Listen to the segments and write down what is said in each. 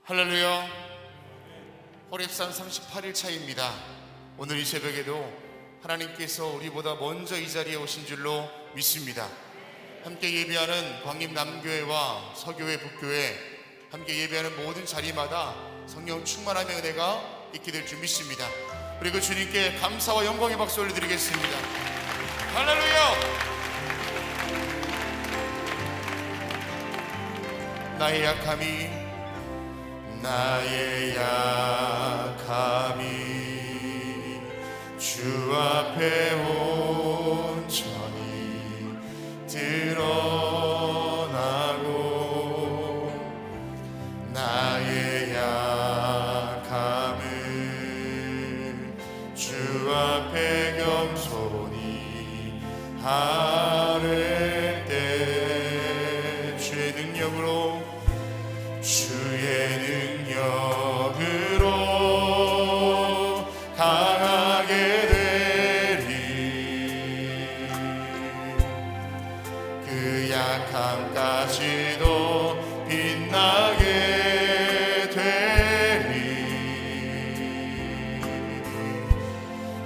할렐루야. 호렙산 38일 차입니다. 오늘 이 새벽에도 하나님께서 우리보다 먼저 이 자리에 오신 줄로 믿습니다. 함께 예배하는 광림남교회와 서교회, 북교회, 함께 예배하는 모든 자리마다 성령 충만함의 은혜가 있게 될 줄 믿습니다. 그리고 주님께 감사와 영광의 박수 올려드리겠습니다. 할렐루야. 나의 약함이 주 앞에 온전히 드러나고, 나의 약함을 주 앞에 겸손히 아뢰 때 주의 능력으로 강하게 되리. 그 약함까지도 빛나게 되리.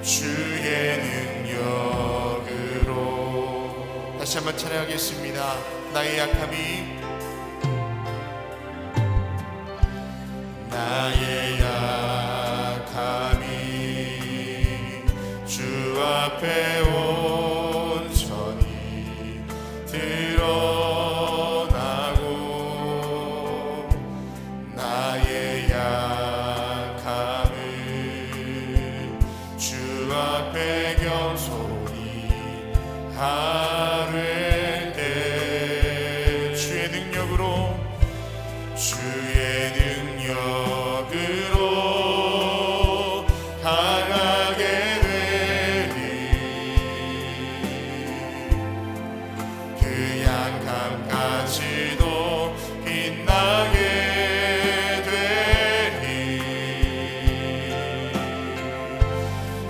주의 능력으로. 다시 한번 찬양하겠습니다. 나의 약함이 주 앞에 온전히 드러나고, 나의 약함을 주 앞에 겸손히 아뢰 때 주의 능력으로 강하게 되리. 그 약함까지도 빛나게 되리.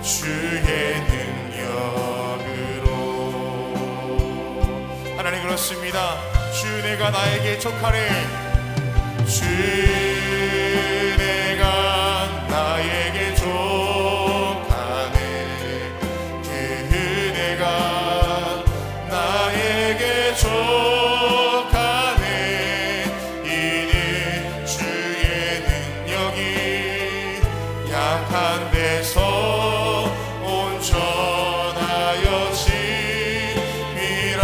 주의 능력으로. 하나님, 그렇습니다. 주, 내가 나에게 족하네. 주, 내가 나에게 족하네. 그 은혜가 나에게 족하네. 이는 주의 능력이 약한 데서 온전하여 심이라.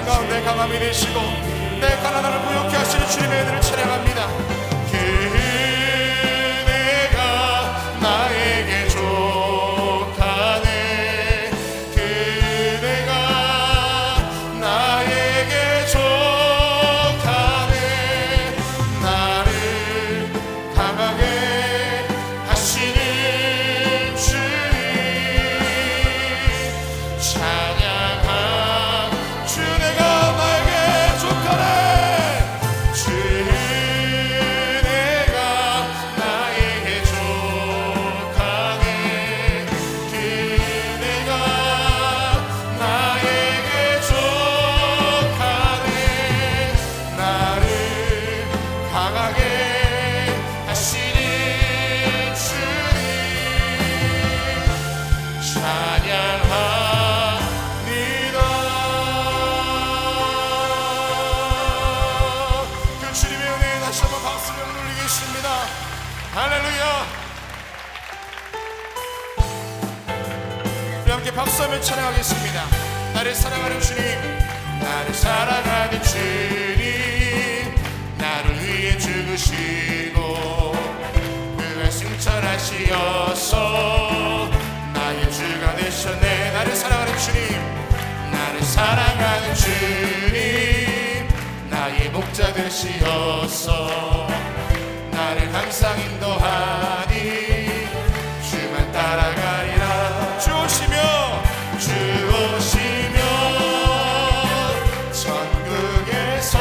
가운데 강함이 되시고 내 가난함을 부욕케 하시는 주님의 은혜를 찬양합니다. 그 은혜가 나에게 족하네. 그 은혜가 나에게 족하네. 나를 강하게 하시는 주님 찬양하. 주, 내가 나에게 족하네. 주, 내가 나에게 족하네. 그 내가 나에게 족하네. 나를 강하게 하시는 주님 찬양합니다. 그 주님의 은혜에 다시 한번 박수를 올리겠습니다. 할렐루야. 우리 함께 박수하며 찬양하겠습니다. 나를 사랑하는 주님, 나를 사랑하는 주님, 나를 위해 죽으시고 그가 승천하시어서 나의 주가 되셨네. 나를 사랑하는 주님, 나를 사랑하는 주님, 나의 목자 되시어서 나를 항상 인도하니 주만 따라가리라. 주 오시며 천국에서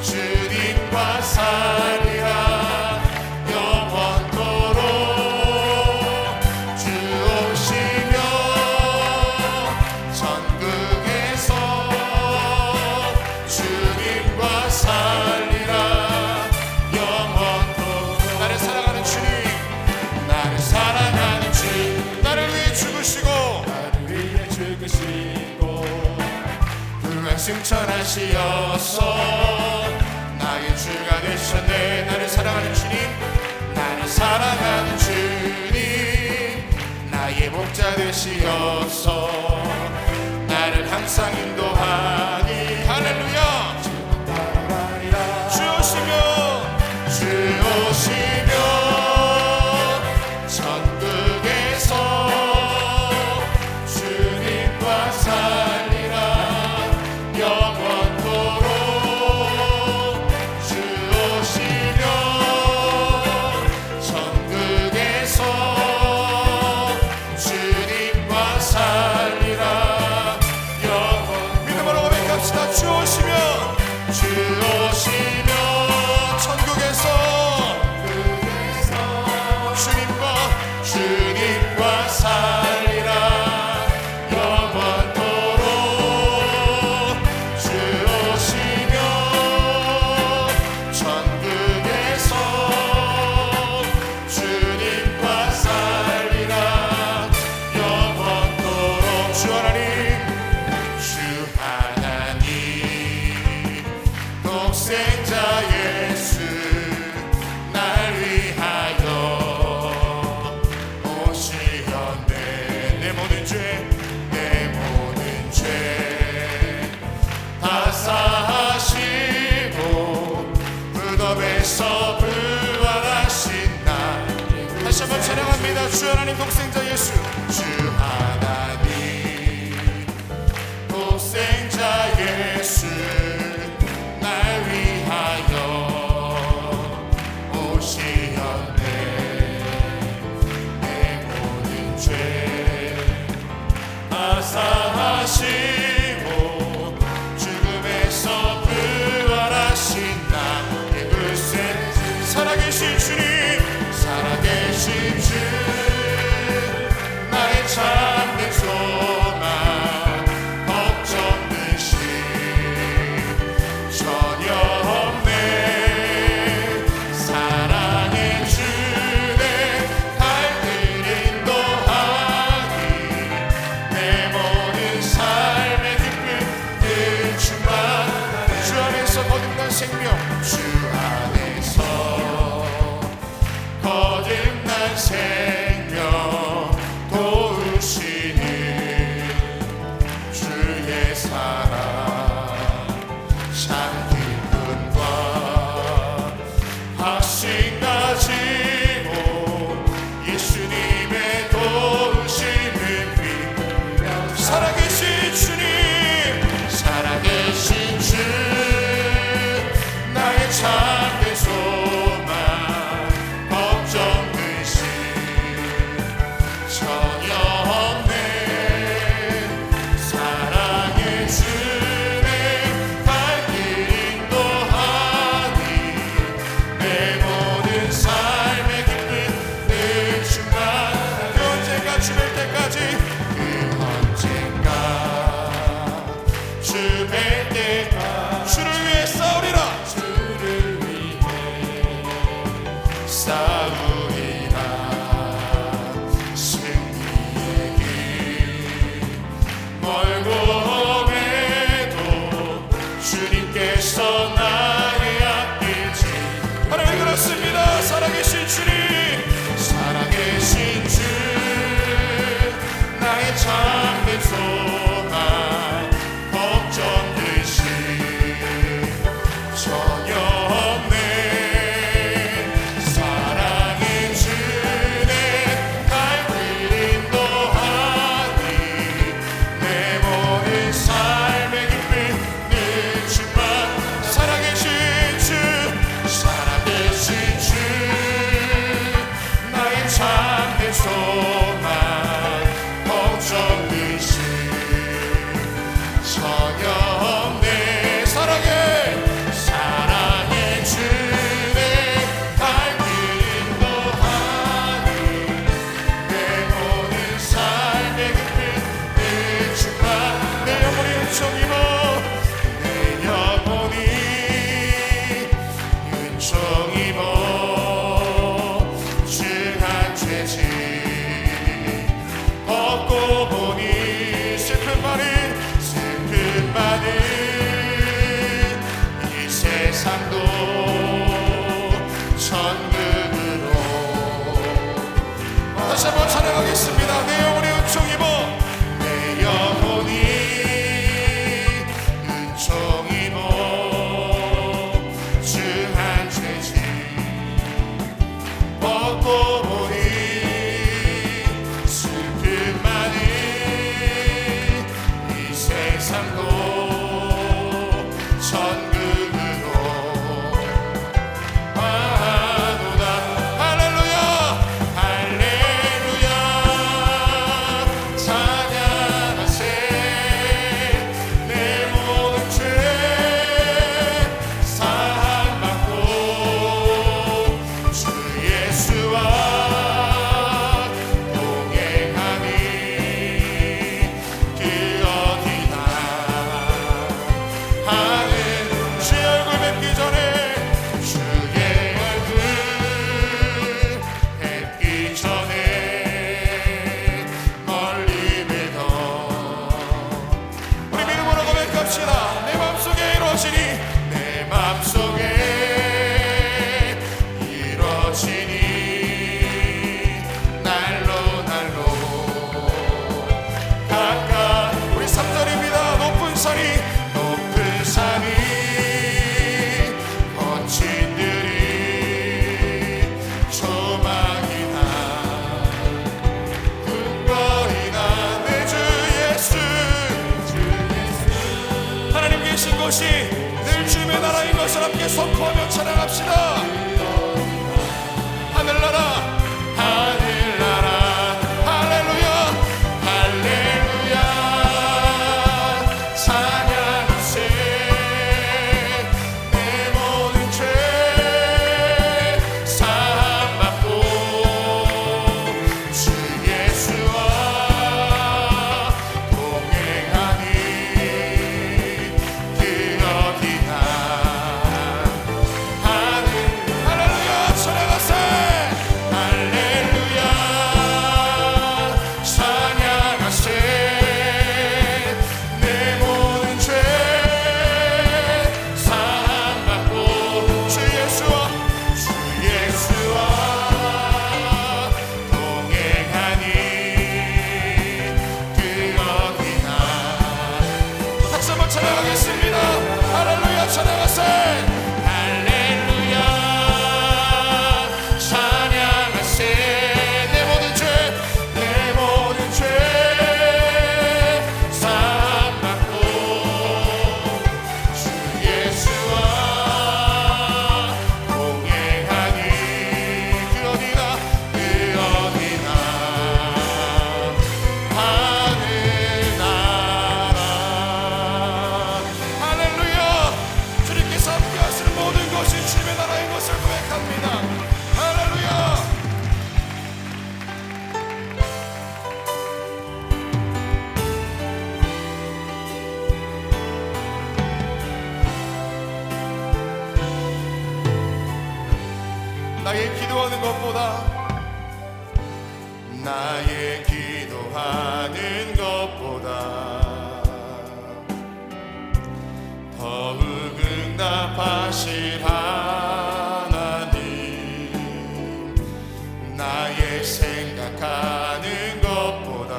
주님과 살리라 영원토록. 주 오시며 천국에서 주님과 살리라 영원토록. 나를 사랑하는 주님, 나를 사랑하는 주님, 나를 위해 죽으시고 그가 승천하시어서 나의 주가 되셨네. 나를 사랑하는 주님, 나를 사랑하는 주님, 나의 목자 되시어서 나를 항상 인도하니 할렐루야. 주 오시며 천국에서 주님과 살리라 영원토록. 주 오시며 천국에서 주님과 살리라 영원. 믿음으로 고백합시다. 주 오시며 천국에서 주님과 살리라 영원토록. 주 오시며 천국에서 주님과 살리라 영원토록. 주 하나님 독생자 예수 날 위하여 오시었네. 내 모든 죄 다 사하시고 무덤에서 부활하신 날. 다시 한번 찬양합니다. 주 하나님 독생자 예수, 주 하나님 독생자 예수 날 위하여 오시었네. 내 모든 죄 다 사하시고 죽음에서 부활하신 나의 글쎄. 살아계신 주님, 살아계신 주 나의 참된 소망 걱정듯이 전혀 없네. 사랑의 주내 갈길 인도하니 내 모든 삶의 기쁨 늘 충만하네. 주 안에서 거듭난 생명, 주 안에서 거듭난 생명 도우시 참된 소망 걱정 근심 전혀 없네. 사랑의 주내 날 인도하니 내 모든 삶의 기쁨 늘 주만 살아계신 주 살아계신 주 나의 참된 소망 걱정 근심 전혀 없네. 사랑의 주내 날 인도하니 내 모든 삶의 기쁨 늘 주만 내 영혼이 은총 입어 내 영혼이 은총 입어 중한 죄짐 벗고 보니 슬픈 말은 이 세상도 천국으로 다시 한번 찬양하겠습니다. 내 영혼이 은총 입어 내 영혼이 은총 입어 중한 죄짐 벗고 보니 슬픈 말은 이 세상도 천국으로 가노라. 할렐루야 할렐루야 찬양하세. 내 모든 죄 사함받고 주 예수와 동행하니 그 어디나 하는 주의 얼굴 뵙기 전에 주의 얼굴 뵙기 전에 멀리 뵈던 우리 믿음으로 고백합시다. 내 맘속에 이루어지니 내 맘속에 이루어지니 날로 날로 가까이 우리 3절입니다. 높은 산이 거친 들이 조망이나 궁궐이나 내 주 예수 하나님 계신 곳이 늘 주님의 나라인 것을 함께 선포하며 찬양합시다. 하늘나라 하늘나라 할렐루야 할렐루야 찬양하세. 내 모든 죄 사함받고 주 예수와 동행하니 그 어디나 하늘 할렐루야 찬양하세. 할렐루야 찬양하세. 내 모든 죄 사함받고 주 예수와 동행하니 그 어디나 다시 한번 찬양하겠습니다. 할렐루야 찬양하세. 할렐루야 찬양하세. 내 모든 죄 사함받고 주 예수와 동행하니 그 어디나 하늘나라. 할렐루야 주님께서 함께 하시는 모든 것이 주님의 나라인 것을 고백합니다. 할렐루야. 나의 기도하는 것보다 더욱 응답하실 하나님 나의 생각하는 것보다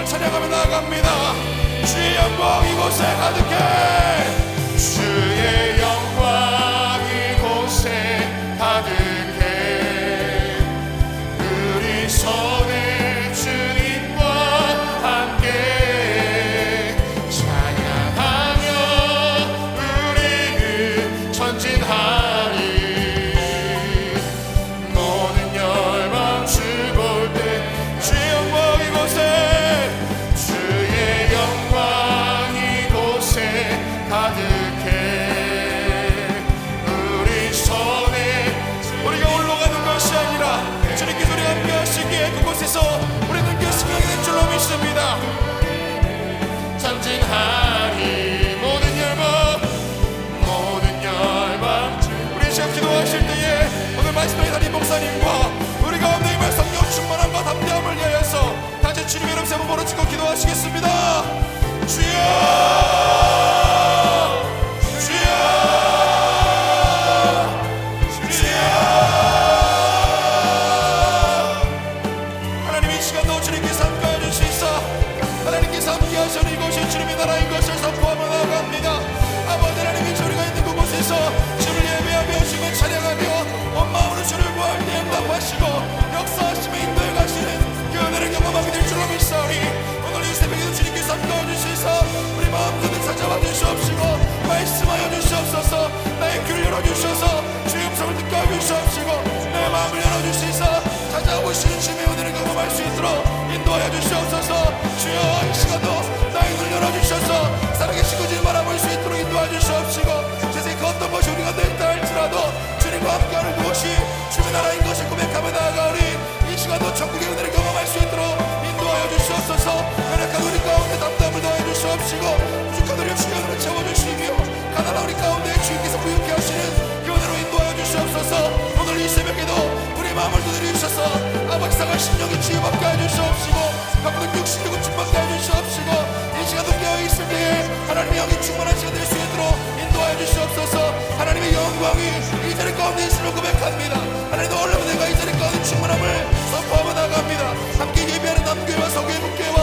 영광을 찬양하며 나아갑니다. 주의 영광 이곳에 가득해. 주의 영광 이곳에 가득해. 우리 손에 주님과 함께 찬양하며 우리는 전진하리. 모든 열방 주볼 때 주의 영광 이곳에, 주의 영광 이곳에 가득해. 우리 손에 우리가 올라가는 것이 아니라 주님께서 우리가 함께 하시기에 그곳에서 우리는 결승하게 될 줄로 믿습니다. 전진하리. 모든 열방, 모든 열방. 우리 지금 기도하실 때에 오늘 말씀에 달린 목사님과 우리 가운데 임할 성령 충만함과 담대함을 위하여서 다시 주님의 이름 세 번 부르짖고 기도하시겠습니다. 주여, 하나님께서 함께 하시는 이곳이 주님의 나라인 것을 선포하며 나아갑니다. 아버지 하나님이 우리가 있는 그곳에서 주를 예배하며 주님을 찬양하며 온 마음으로 주를 구할 때 응답하시고 역사하시며 인도해 가시는 그 은혜를 경험하게 될 줄로 믿사오니 오늘 이 새벽에도 주님께서 함께 주시사 우리 마음 가득 찾아와 주시옵시고 말씀하여 주시옵소서. 나의 귀를 열어주셔서 주의 음성을 듣게 하여 주시옵시고 내 마음을 열어주시사 찾아오시는 주님의 은혜를 경험할 수 있도록 인도하여 주시옵소서. 주여 이 시간도 나의 눈을 열어주셔서 살아계신 주님 바라볼 수 있도록 인도하여 주시옵시고 세상에 그 어떤 것이 우리가 냈다 할지라도 주님과 함께하는 그것이 주님의 나라인 것을 고백하며 나아가오니 이 시간도 천국의 은혜를 경험할 수 있도록 인도하여 주시옵소서. 연약한 우리 가운데 담담을 더해 주시옵시고 부족한 우리 없이 은혜를 채워주시며 가난한 우리 가운데 주님께서 부유케 하시는 그 은혜로 인도하여 주시옵소서. 오늘 이 새벽에도 우리 마음을 두드려 주셔서 아버지 상한 심령이 치유받게 해주시옵시고 바꾸는 육신력을 충만케 해주시옵시고 이 시간도 깨어있을 때에 하나님의 영이 충만한 시간 될 수 있도록 인도하여 주시옵소서. 하나님의 영광이 이 자리 가운데 있음을 고백합니다. 하나님도 올라오는 내가 이 자리 가운데 충만함을 선포하며 나갑니다. 함께 예배하는 남교회와 서교회 국교회와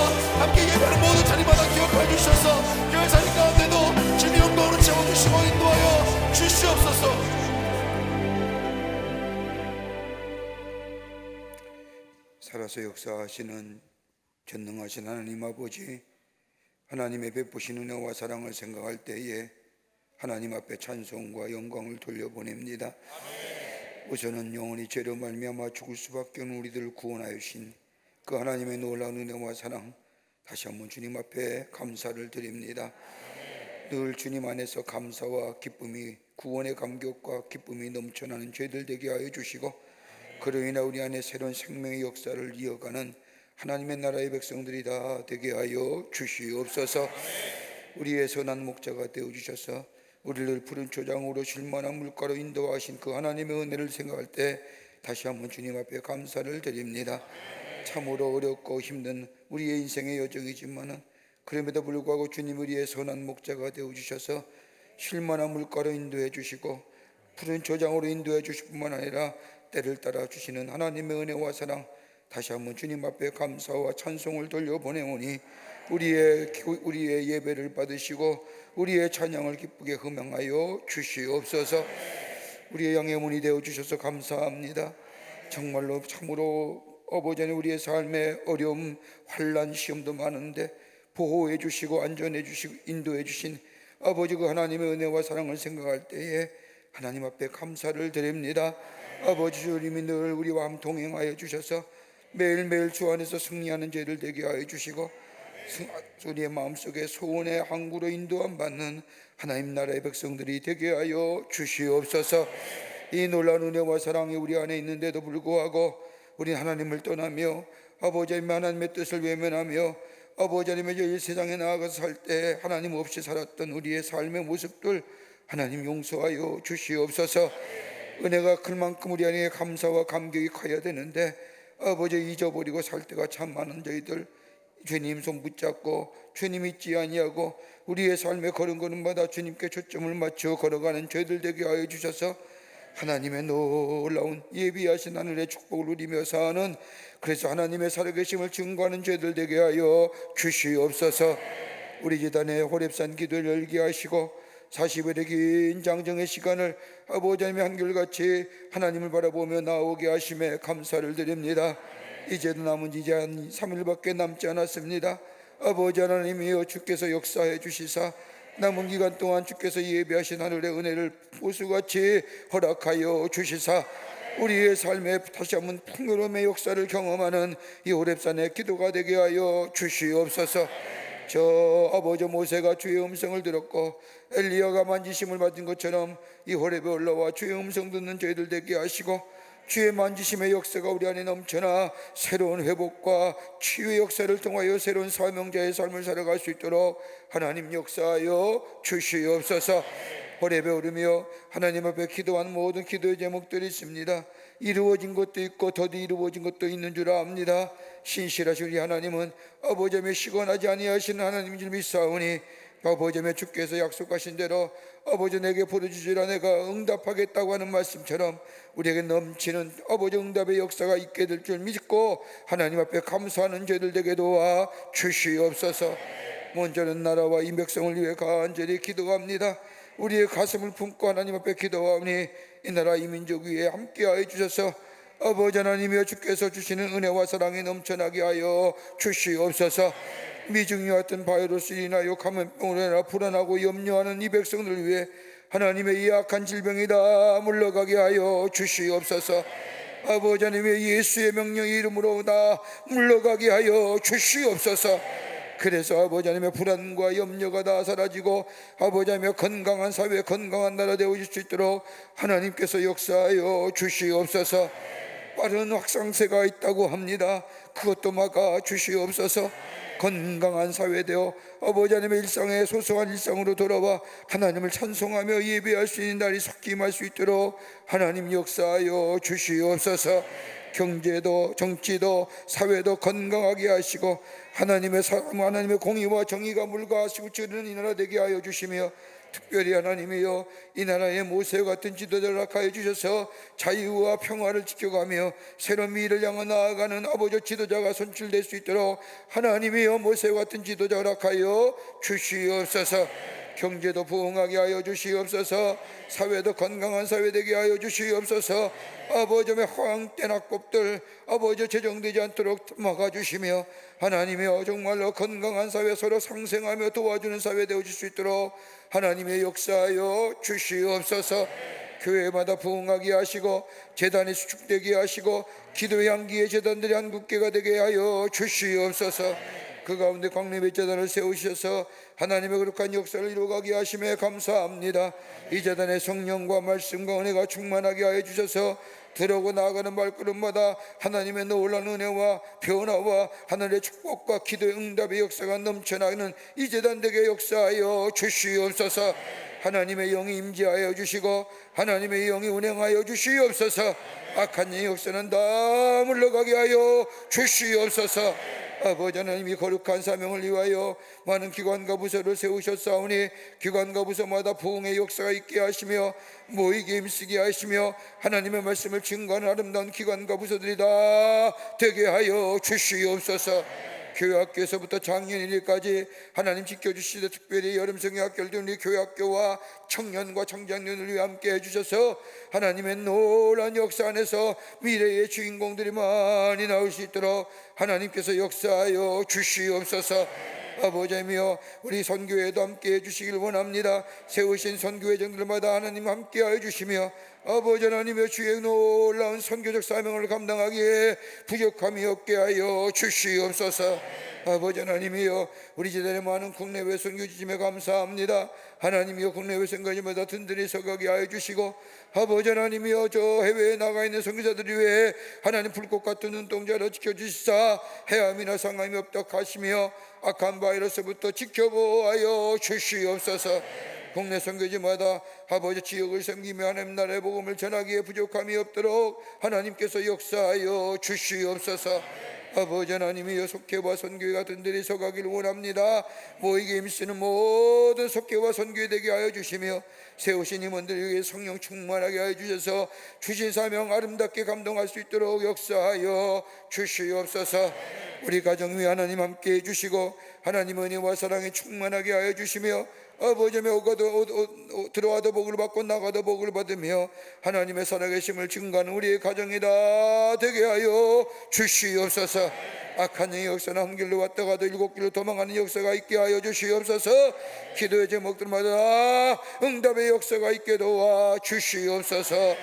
함께 예배하는 모든 자리마다 기억하여 주셔서 교회 자리 가운데도 주님의 영광으로 채워주시고 인도하여 주시옵소서. 살아서 역사하시는 전능하신 하나님 아버지, 하나님의 베푸신 은혜와 사랑을 생각할 때에 하나님 앞에 찬송과 영광을 돌려보냅니다. 우선은 영원히 죄로 말미암아 죽을 수밖에 없는 우리들을 구원하여 주신 그 하나님의 놀라운 은혜와 사랑, 다시 한번 주님 앞에 감사를 드립니다. 늘 주님 안에서 감사와 기쁨이, 구원의 감격과 기쁨이 넘쳐나는 죄들 되게 하여 주시고 그로 인해 우리 안에 새로운 생명의 역사를 이어가는 하나님의 나라의 백성들이 다 되게 하여 주시옵소서. 우리의 선한 목자가 되어주셔서 우리를 푸른 초장으로 쉴만한 물가로 인도하신 그 하나님의 은혜를 생각할 때 다시 한번 주님 앞에 감사를 드립니다. 참으로 어렵고 힘든 우리의 인생의 여정이지만 그럼에도 불구하고 주님 우리의 선한 목자가 되어주셔서 쉴만한 물가로 인도해 주시고 푸른 초장으로 인도해 주실 뿐만 아니라 때를 따라 주시는 하나님의 은혜와 사랑, 다시 한번 주님 앞에 감사와 찬송을 돌려보내오니 우리의 예배를 받으시고 우리의 찬양을 기쁘게 흥명하여 주시옵소서. 우리의 양의 문이 되어 주셔서 감사합니다. 정말로 참으로 아버지 하나님 우리의 삶에 어려움, 환난, 시험도 많은데 보호해 주시고 안전해 주시고 인도해 주신 아버지 그 하나님의 은혜와 사랑을 생각할 때에 하나님 앞에 감사를 드립니다. 아버지 주님이 늘 우리와 함께 동행하여 주셔서 매일매일 주 안에서 승리하는 죄를 되게 하여 주시고 우리의 마음속에 소원의 항구로 인도함 받는 하나님 나라의 백성들이 되게 하여 주시옵소서. 이 놀라운 은혜와 사랑이 우리 안에 있는데도 불구하고 우리 하나님을 떠나며 아버지 하나님의 뜻을 외면하며 아버지 하나님의 이 세상에 나아가서 살 때 하나님 없이 살았던 우리의 삶의 모습들 하나님 용서하여 주시옵소서. 은혜가 클 만큼 우리 안에 감사와 감격이 커야 되는데 아버지 잊어버리고 살 때가 참 많은 저희들, 주님 손 붙잡고 주님 잊지 아니하고 우리의 삶에 걸음걸음마다 주님께 초점을 맞추어 걸어가는 저희들 되게 하여 주셔서 하나님의 놀라운 예비하신 하늘의 축복을 누리며 사는, 그래서 하나님의 살아계심을 증거하는 저희들 되게 하여 주시옵소서. 우리 제단의 호렙산 기도를 열게 하시고 40일의 긴 장정의 시간을 아버지 하나님의 한결같이 하나님을 바라보며 나오게 하심에 감사를 드립니다. 이제도 남은 이제 한 3일밖에 남지 않았습니다. 아버지 하나님이여, 주께서 역사해 주시사 남은 기간 동안 주께서 예비하신 하늘의 은혜를 보수같이 허락하여 주시사 우리의 삶에 다시 한번 풍요로움의 역사를 경험하는 이 호렙산의 기도가 되게 하여 주시옵소서. 저 아버지 모세가 주의 음성을 들었고 엘리야가 만지심을 받은 것처럼 이 호렙에 올라와 주의 음성 듣는 저희들 되게 하시고, 주의 만지심의 역사가 우리 안에 넘쳐나 새로운 회복과 치유의 역사를 통하여 새로운 사명자의 삶을 살아갈 수 있도록 하나님 역사하여 주시옵소서. 호렙에 오르며 하나님 앞에 기도한 모든 기도의 제목들이 있습니다. 이루어진 것도 있고 더디 이루어진 것도 있는 줄 압니다. 신실하신 우리 하나님은 아버지의 시건하지 아니하시는 하나님인 줄 믿사오니, 아버지의 주께서 약속하신 대로 아버지 내게 부르짖으라 내가 응답하겠다고 하는 말씀처럼 우리에게 넘치는 아버지 응답의 역사가 있게 될 줄 믿고 하나님 앞에 감사하는 저희들 되게 도와 주시옵소서. 먼저는 나라와 이 백성을 위해 간절히 기도합니다. 우리의 가슴을 품고 하나님 앞에 기도하오니 이 나라 이 민족 위에 함께하여 주셔서 아버지 하나님이여, 주께서 주시는 은혜와 사랑이 넘쳐나게 하여 주시옵소서. 미중이와 같은 바이러스로 인하여 감염병으로 인하여 불안하고 염려하는 이 백성들을 위해 하나님의 이 악한 질병이 다 물러가게 하여 주시옵소서. 아버지 하나님의 예수의 명령 이름으로 다 물러가게 하여 주시옵소서. 그래서 아버지 하나님의 불안과 염려가 다 사라지고 아버지 하나님의 건강한 사회, 건강한 나라 되어질 수 있도록 하나님께서 역사하여 주시옵소서. 빠른 확산세가 있다고 합니다. 그것도 막아 주시옵소서. 건강한 사회 되어 아버지 하나님의 일상에 소소한 일상으로 돌아와 하나님을 찬송하며 예배할 수 있는 날이 속히 임할 수 있도록 하나님 역사하여 주시옵소서. 경제도 정치도 사회도 건강하게 하시고 하나님의 사랑, 하나님의 공의와 정의가 물가하시고 지르는 이 나라 되게 하여 주시며, 특별히 하나님이여 이 나라의 모세 같은 지도자를 허락하여 주셔서 자유와 평화를 지켜가며 새로운 미래를 향해 나아가는 아버지 지도자가 선출될 수 있도록 하나님이여 모세 같은 지도자 허락하여 주시옵소서. 경제도 부흥하게 하여 주시옵소서. 사회도 건강한 사회 되게 하여 주시옵소서. 아버지의 허황된 악법들 아버지 제정되지 않도록 막아주시며 하나님이여 정말로 건강한 사회, 서로 상생하며 도와주는 사회 되어질 수 있도록 하나님의 역사하여 주시옵소서. 교회마다 부흥하게 하시고 제단이 수축되게 하시고 기도의 향기의 제단들이 한국계가 되게 하여 주시옵소서. 그 가운데 광림의 제단을 세우셔서 하나님의 거룩한 역사를 이루어가게 하심에 감사합니다. 이 제단의 성령과 말씀과 은혜가 충만하게 하여 주셔서 들어오고 나아가는 발걸음마다 하나님의 놀라운 은혜와 변화와 하늘의 축복과 기도의 응답의 역사가 넘쳐나는 이 제단 되게 역사하여 주시옵소서. 하나님의 영이 임재하여 주시고 하나님의 영이 운행하여 주시옵소서. 악한 영의 역사는 다 물러가게 하여 주시옵소서. 아버지 하나님이 거룩한 사명을 위하여 많은 기관과 부서를 세우셨사오니 기관과 부서마다 부흥의 역사가 있게 하시며 모이게 힘쓰게 하시며 하나님의 말씀을 증거하는 아름다운 기관과 부서들이 다 되게 하여 주시옵소서. 교회학교에서부터 작년 1일까지 하나님 지켜주시되 특별히 여름성의 학교를 둔 우리 교회학교와 청년과 청장년을 위해 함께 해주셔서 하나님의 놀라운 역사 안에서 미래의 주인공들이 많이 나올 수 있도록 하나님께서 역사하여 주시옵소서. 아버지며 우리 선교회도 함께 해주시길 원합니다. 세우신 선교회장들마다 하나님 함께 해주시며 아버지 하나님의 주의 놀라운 선교적 사명을 감당하기에 부족함이 없게 하여 주시옵소서. 아버지 하나님이여 우리 제단의 많은 국내외 선교지짐에 감사합니다. 하나님이여 국내외 선교지마다 든든히 서가게 하여 주시고 아버지 하나님이여 저 해외에 나가 있는 선교사들을 위해 하나님 불꽃 같은 눈동자로 지켜주시사 해함이나 상함이 없도록 하시며 악한 바이러스부터 지켜보아여 주시옵소서. 국내 선교지마다 아버지 지역을 섬기며 하나님 나라의 복음을 전하기에 부족함이 없도록 하나님께서 역사하여 주시옵소서. 아버지 하나님이여 속회와 선교회 같은 데에 서가기를 원합니다. 모이게 힘쓰는 모든 속회와 선교회 되게 하여 주시며 세우신 임원들 위해 성령 충만하게 하여 주셔서 주신 사명 아름답게 감동할 수 있도록 역사하여 주시옵소서. 우리 가정 위에 하나님 함께 해주시고 하나님 은혜와 사랑에 충만하게 하여 주시며 아버지 들어와도 복을 받고 나가도 복을 받으며 하나님의 살아계심을 증거하는 우리의 가정이 다 되게 하여 주시옵소서. 악한 영의 역사는 한 길로 왔다 가도 일곱 길로 도망가는 역사가 있게 하여 주시옵소서. 기도의 제목들마다 응답의 역사가 있게 도와 주시옵소서.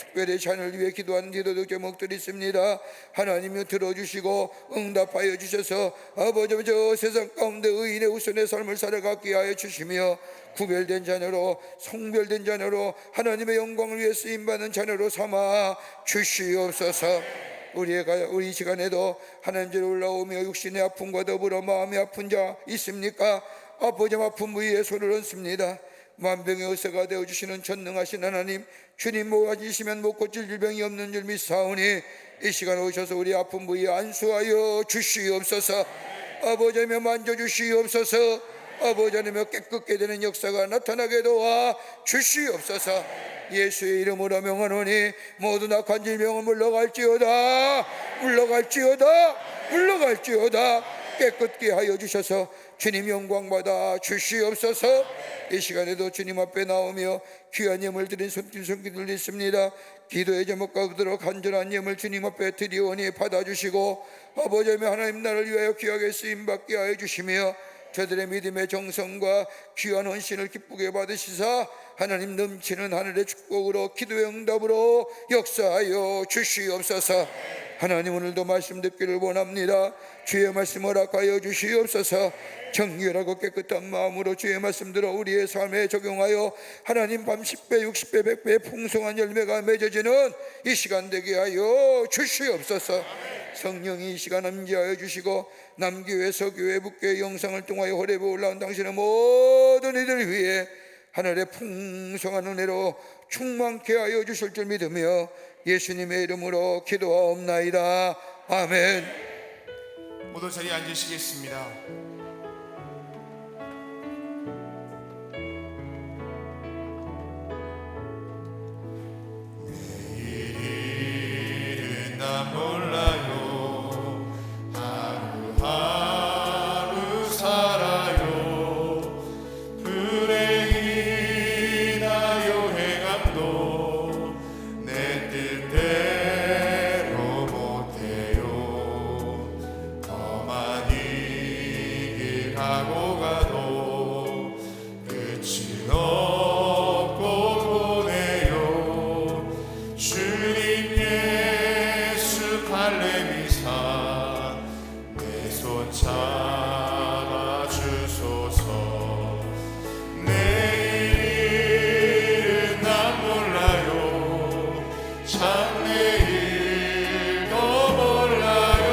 특별히 자녀를 위해 기도하는 기도적 제목들이 있습니다. 하나님이 들어주시고 응답하여 주셔서 아버지 저 세상 가운데 의인의 우선의 삶을 살아가게 하여 주시며 구별된 자녀로 성별된 자녀로 하나님의 영광을 위해 쓰임받는 자녀로 삼아 주시옵소서. 우리 시간에도 하나님께로 올라오며 육신의 아픔과 더불어 마음의 아픈 자 있습니까? 아버지 아픈 부위에 손을 얹습니다. 만병의 의사가 되어주시는 전능하신 하나님, 주님 모아주시면 못 고칠 질병이 없는 줄 믿사오니 이 시간 오셔서 우리 아픈 부위에 안수하여 주시옵소서. 아버지 하나님 만져주시옵소서. 아버지 하나님 깨끗게 되는 역사가 나타나게 도와 주시옵소서. 예수의 이름으로 명하노니 모든 악한 질병은 물러갈지어다. 깨끗게 하여 주셔서 주님 영광받아 주시옵소서. 이 시간에도 주님 앞에 나오며 귀한 예물 드린 손길들 있습니다. 기도의 제목과 그대로 간절한 예물 주님 앞에 드리오니 받아주시고 아버지 하나님 나를 위하여 귀하게 쓰임받게 하여 주시며 저들의 믿음의 정성과 귀한 헌신을 기쁘게 받으시사 하나님 넘치는 하늘의 축복으로 기도의 응답으로 역사하여 주시옵소서. 하나님 오늘도 말씀 듣기를 원합니다. 주의 말씀 허락하여 주시옵소서. 정결하고 깨끗한 마음으로 주의 말씀 들어 우리의 삶에 적용하여 하나님 30배 60배 100배 풍성한 열매가 맺어지는 이 시간 되게 하여 주시옵소서. 성령이 이 시간 함께하여 주시고 남교회 서교회 북교회 영상을 통하여 호렙에 올라온 당신의 모든 이들을 위해 하늘의 풍성한 은혜로 충만케 하여 주실 줄 믿으며 예수님의 이름으로 기도하옵나이다. 아멘. 모두 자리에 앉으시겠습니다. 내일은 나 몰라요. 하루하루 살아요. 불행이나 요행함도 내 뜻대로 못해요. 험한 이 길 가고 가도 끝은 없고 보내요. 주님 예수 할례미사 내 손 잡아 주소서. 내일은 난 몰라요. 장래일도 몰라요.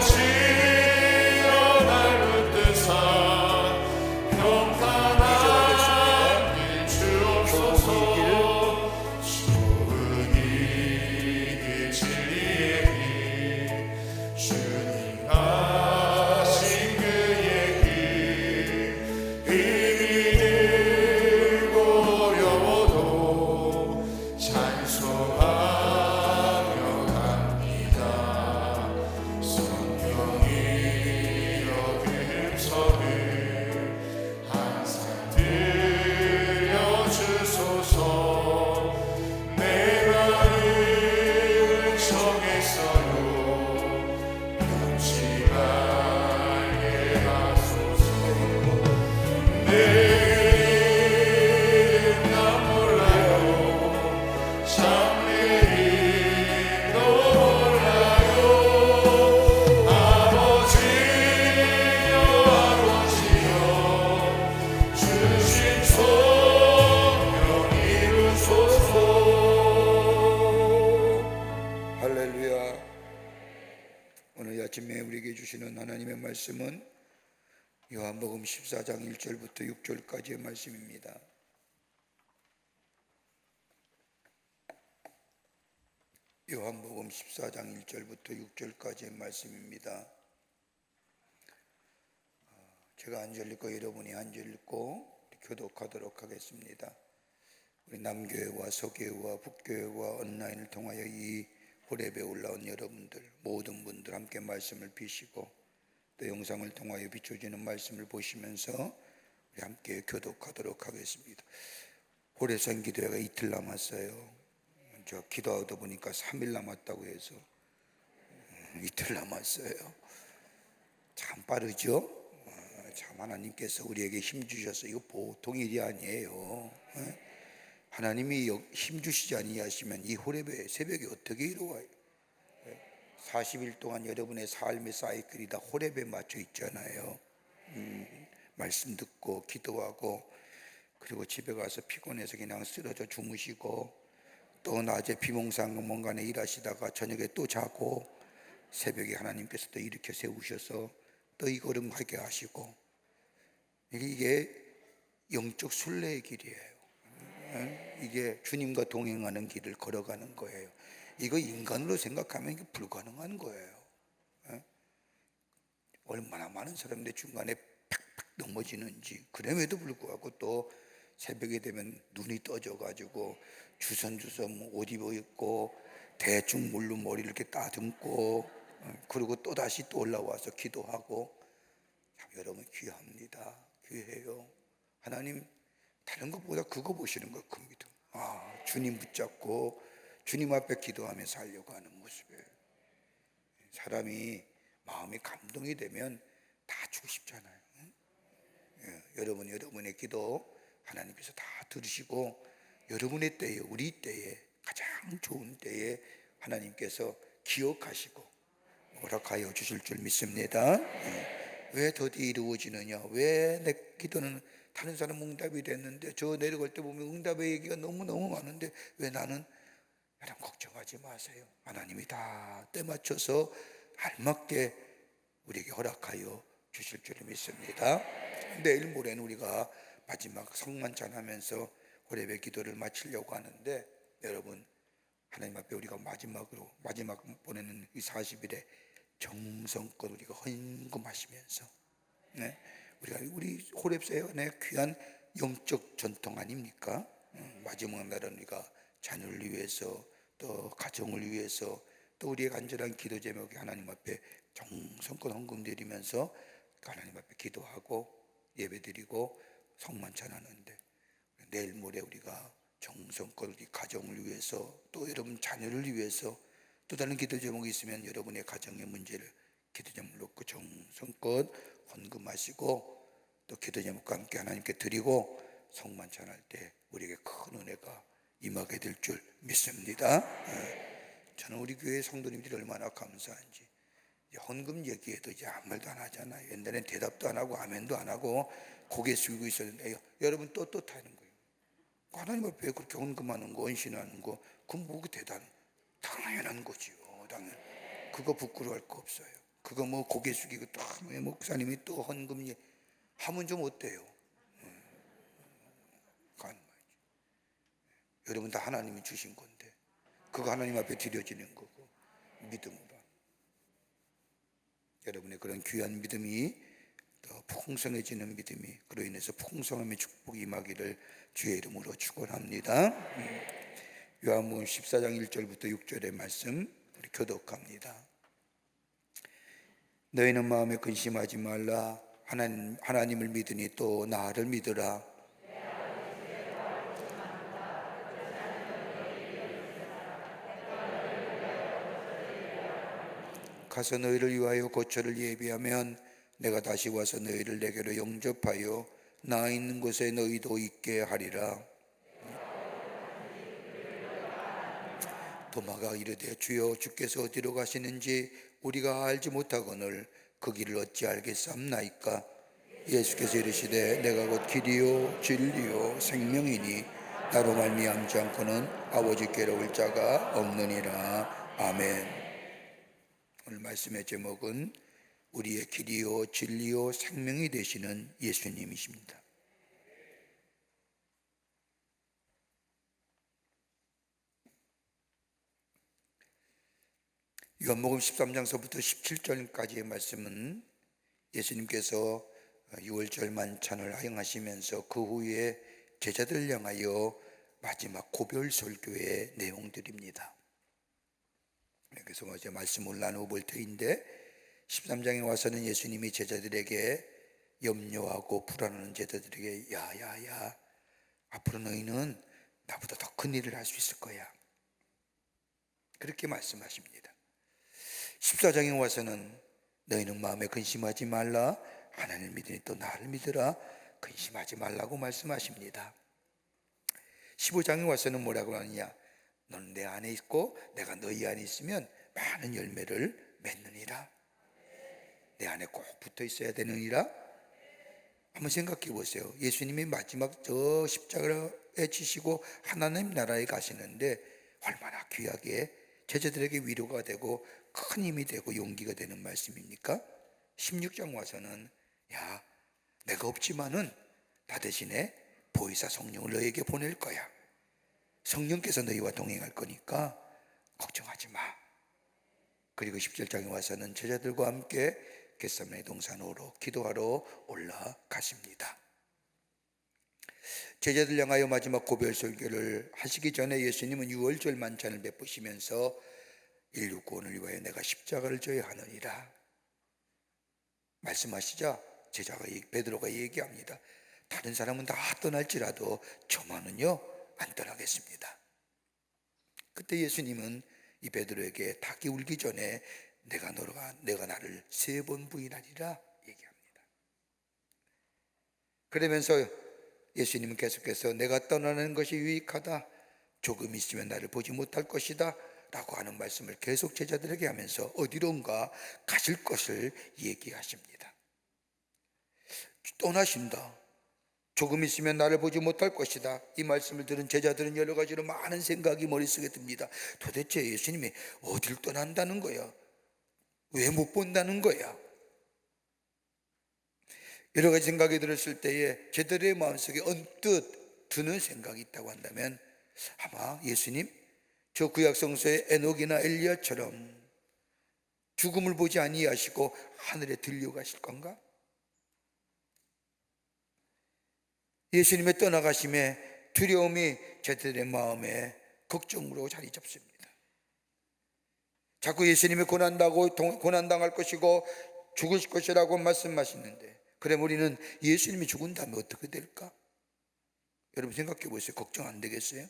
아버지여 날 붙드사 평탄한 길 주옵소서. 좋은 이 길 진리의 길 주님 가신 그의 길 힘이 들고 어려워도 찬송하며 갑니다. 성령이여 금서를 항상 들려주소서. 내 마음 정했어요. 변치 말게 하소서. 내일은 난 몰라요. 장래일도 몰라요. 아버지여 주신 소명 이루소서. 할렐루야. 오늘 아침에 우리에게 주시는 하나님의 말씀은 요한복음 14장 1절부터 6절까지의 말씀입니다. 요한복음 14장 1절부터 6절까지의 말씀입니다. 제가 한 절 읽고 여러분이 한 절 읽고 교독하도록 하겠습니다. 우리 남교회와 서교회와 북교회와 온라인을 통하여 이 호렙에 올라온 여러분들, 모든 분들 함께 말씀을 비시고 또 영상을 통하여 비춰지는 말씀을 보시면서 우리 함께 교독하도록 하겠습니다. 호렙산 기도회가 이틀 남았어요. 저 기도하다 보니까 3일 남았다고 해서 이틀 남았어요. 참 빠르죠? 참 하나님께서 우리에게 힘 주셔서 이거 보통 일이 아니에요. 하나님이 힘 주시지 아니하시면 이 호렙의 새벽이 어떻게 이루어요? 40일 동안 여러분의 삶의 사이클이 다 호렙에 맞춰 있잖아요. 말씀 듣고 기도하고 그리고 집에 가서 피곤해서 그냥 쓰러져 주무시고 또 낮에 비몽사몽간에 일하시다가 저녁에 또 자고 새벽에 하나님께서 또 일으켜 세우셔서 또 이 걸음하게 하시고 이게 영적 순례의 길이에요. 이게 주님과 동행하는 길을 걸어가는 거예요. 이거 인간으로 생각하면 이게 불가능한 거예요. 얼마나 많은 사람들이 중간에 팍팍 넘어지는지. 그럼에도 불구하고 또 새벽이 되면 눈이 떠져가지고 주섬주섬 옷 입고 대충 물로 머리를 이렇게 따듬고 그리고 또 다시 또 올라와서 기도하고. 참 여러분 귀합니다. 귀해요. 하나님 다른 것보다 그거 보시는 거 큽니다. 주님 붙잡고 주님 앞에 기도하며 살려고 하는 모습에 사람이 마음이 감동이 되면 다 주고 싶잖아요. 여러분의 기도 하나님께서 다 들으시고 여러분의 때에, 우리 때에, 가장 좋은 때에 하나님께서 기억하시고 허락하여 주실 줄 믿습니다. 왜 더디 이루어지느냐? 왜 내 기도는 다른 사람 응답이 됐는데 저 내려갈 때 보면 응답의 얘기가 너무너무 많은데 왜 나는? 여러분 걱정하지 마세요. 하나님이 다 때 맞춰서 알맞게 우리에게 허락하여 주실 줄 믿습니다. 내일 모레는 우리가 마지막 성만찬하면서 호렙의 기도를 마치려고 하는데 여러분 하나님 앞에 우리가 마지막 보내는 이 40일에 정성껏 우리가 헌금하시면서 우리 호렙사의 귀한 영적 전통 아닙니까? 마지막 날은 우리가 자녀를 위해서 또 가정을 위해서 또 우리의 간절한 기도 제목에 하나님 앞에 정성껏 헌금 드리면서 하나님 앞에 기도하고 예배드리고 성만찬하는데 내일 모레 우리가 정성껏 우리 가정을 위해서 또 여러분 자녀를 위해서 또 다른 기도 제목이 있으면 여러분의 가정의 문제를 기도 제목 놓고 정성껏 헌금하시고 또 기도 제목과 함께 하나님께 드리고 성만찬할 때 우리에게 큰 은혜가 임하게 될 줄 믿습니다. 저는 우리 교회 성도님들이 얼마나 감사한지 헌금 얘기해도 이제 아무 말도 안 하잖아요. 옛날엔 대답도 안 하고 아멘도 안 하고 고개 숙이고 있었는데 여러분 떳떳하는 거예요. 하나님 앞에 그렇게 헌금하는 거, 헌신하는 거, 그건 뭐 당연한 거지요. 당연. 그거 부끄러워할 거 없어요. 그거 뭐 고개 숙이고 또 목사님이 또 헌금 하면 좀 어때요? 여러분 다 하나님이 주신 건데 그거 하나님 앞에 드려지는 거고 믿음으로 여러분의 그런 귀한 믿음이 더 풍성해지는 믿음이 그로 인해서 풍성함의 축복이 임하기를 주의 이름으로 축원합니다. 요한복음 14장 1절부터 6절의 말씀 우리 교독합니다. 너희는 마음에 근심하지 말라. 하나님을 믿으니 또 나를 믿으라. 가서 너희를 위하여 고초를 예비하면 내가 다시 와서 너희를 내게로 영접하여 나 있는 곳에 너희도 있게 하리라. 도마가 이르되 주여 주께서 어디로 가시는지 우리가 알지 못하거늘 그 길을 어찌 알겠사옵나이까. 예수께서 이르시되 내가 곧 길이요 진리요 생명이니 나로 말미암지 않고는 아버지께로 올 자가 없느니라. 아멘. 오늘 말씀의 제목은 우리의 길이요 진리요 생명이 되시는 예수님이십니다. 요한복음 13장서부터 17절까지의 말씀은 예수님께서 유월절 만찬을 행하시면서 그 후에 제자들을 향하여 마지막 고별 설교의 내용들입니다. 그래서 어제 말씀을 나누어 볼 터인데 13장에 와서는 예수님이 제자들에게 염려하고 불안하는 제자들에게 야야야, 앞으로 너희는 나보다 더 큰 일을 할 수 있을 거야, 그렇게 말씀하십니다. 14장에 와서는 너희는 마음에 근심하지 말라, 하나님을 믿으니 또 나를 믿으라, 근심하지 말라고 말씀하십니다. 15장에 와서는 뭐라고 하느냐, 너는 내 안에 있고 내가 너희 안에 있으면 많은 열매를 맺느니라. 내 안에 꼭 붙어 있어야 되느니라. 한번 생각해 보세요. 예수님이 마지막 저 십자가에 지시고 하나님 나라에 가시는데 얼마나 귀하게 제자들에게 위로가 되고 큰 힘이 되고 용기가 되는 말씀입니까? 16장 와서는 야, 내가 없지만은 나 대신에 보혜사 성령을 너희에게 보낼 거야. 성령께서 너희와 동행할 거니까 걱정하지 마. 그리고 17장에 와서는 제자들과 함께 겟세마네 동산으로 기도하러 올라가십니다. 제자들 향하여 마지막 고별 설교를 하시기 전에 예수님은 유월절 만찬을 베푸시면서 인류 구원을 위하여 내가 십자가를 져야 하느니라 말씀하시자 제자가 베드로가 얘기합니다. 다른 사람은 다 떠날지라도 저만은요 안 떠나겠습니다. 그때 예수님은 이 베드로에게 닭이 울기 전에 내가 나를 3번 부인하리라 얘기합니다. 그러면서 예수님은 계속해서 내가 떠나는 것이 유익하다, 조금 있으면 나를 보지 못할 것이다 라고 하는 말씀을 계속 제자들에게 하면서 어디론가 가실 것을 얘기하십니다. 떠나신다, 조금 있으면 나를 보지 못할 것이다. 이 말씀을 들은 제자들은 여러 가지로 많은 생각이 머릿속에 듭니다. 도대체 예수님이 어딜 떠난다는 거야? 왜 못 본다는 거야? 여러 가지 생각이 들었을 때에 제자들의 마음속에 언뜻 드는 생각이 있다고 한다면 아마 예수님 저 구약 성서의 에녹이나 엘리야처럼 죽음을 보지 아니하시고 하늘에 들려가실 건가? 예수님의 떠나가심에 두려움이 제자들의 마음에 걱정으로 자리 잡습니다. 자꾸 예수님이 고난당할 것이고 죽을 것이라고 말씀하시는데, 그럼 우리는 예수님이 죽은 다음에 어떻게 될까? 여러분 생각해 보세요. 걱정 안 되겠어요?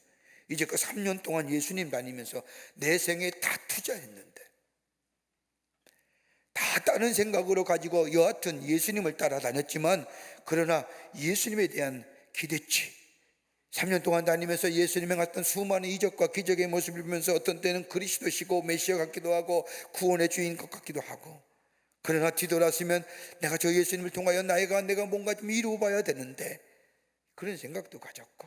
이제껏 3년 동안 예수님 다니면서 내 생에 다 투자했는데, 다 다른 생각으로 가지고 여하튼 예수님을 따라다녔지만, 그러나 예수님에 대한 기대치, 3년 동안 다니면서 예수님의 갔던 수많은 이적과 기적의 모습을 보면서 어떤 때는 그리스도시고 메시아 같기도 하고 구원의 주인 것 같기도 하고, 그러나 뒤돌아서면 내가 저 예수님을 통하여 내가 뭔가 좀 이루어봐야 되는데, 그런 생각도 가졌고,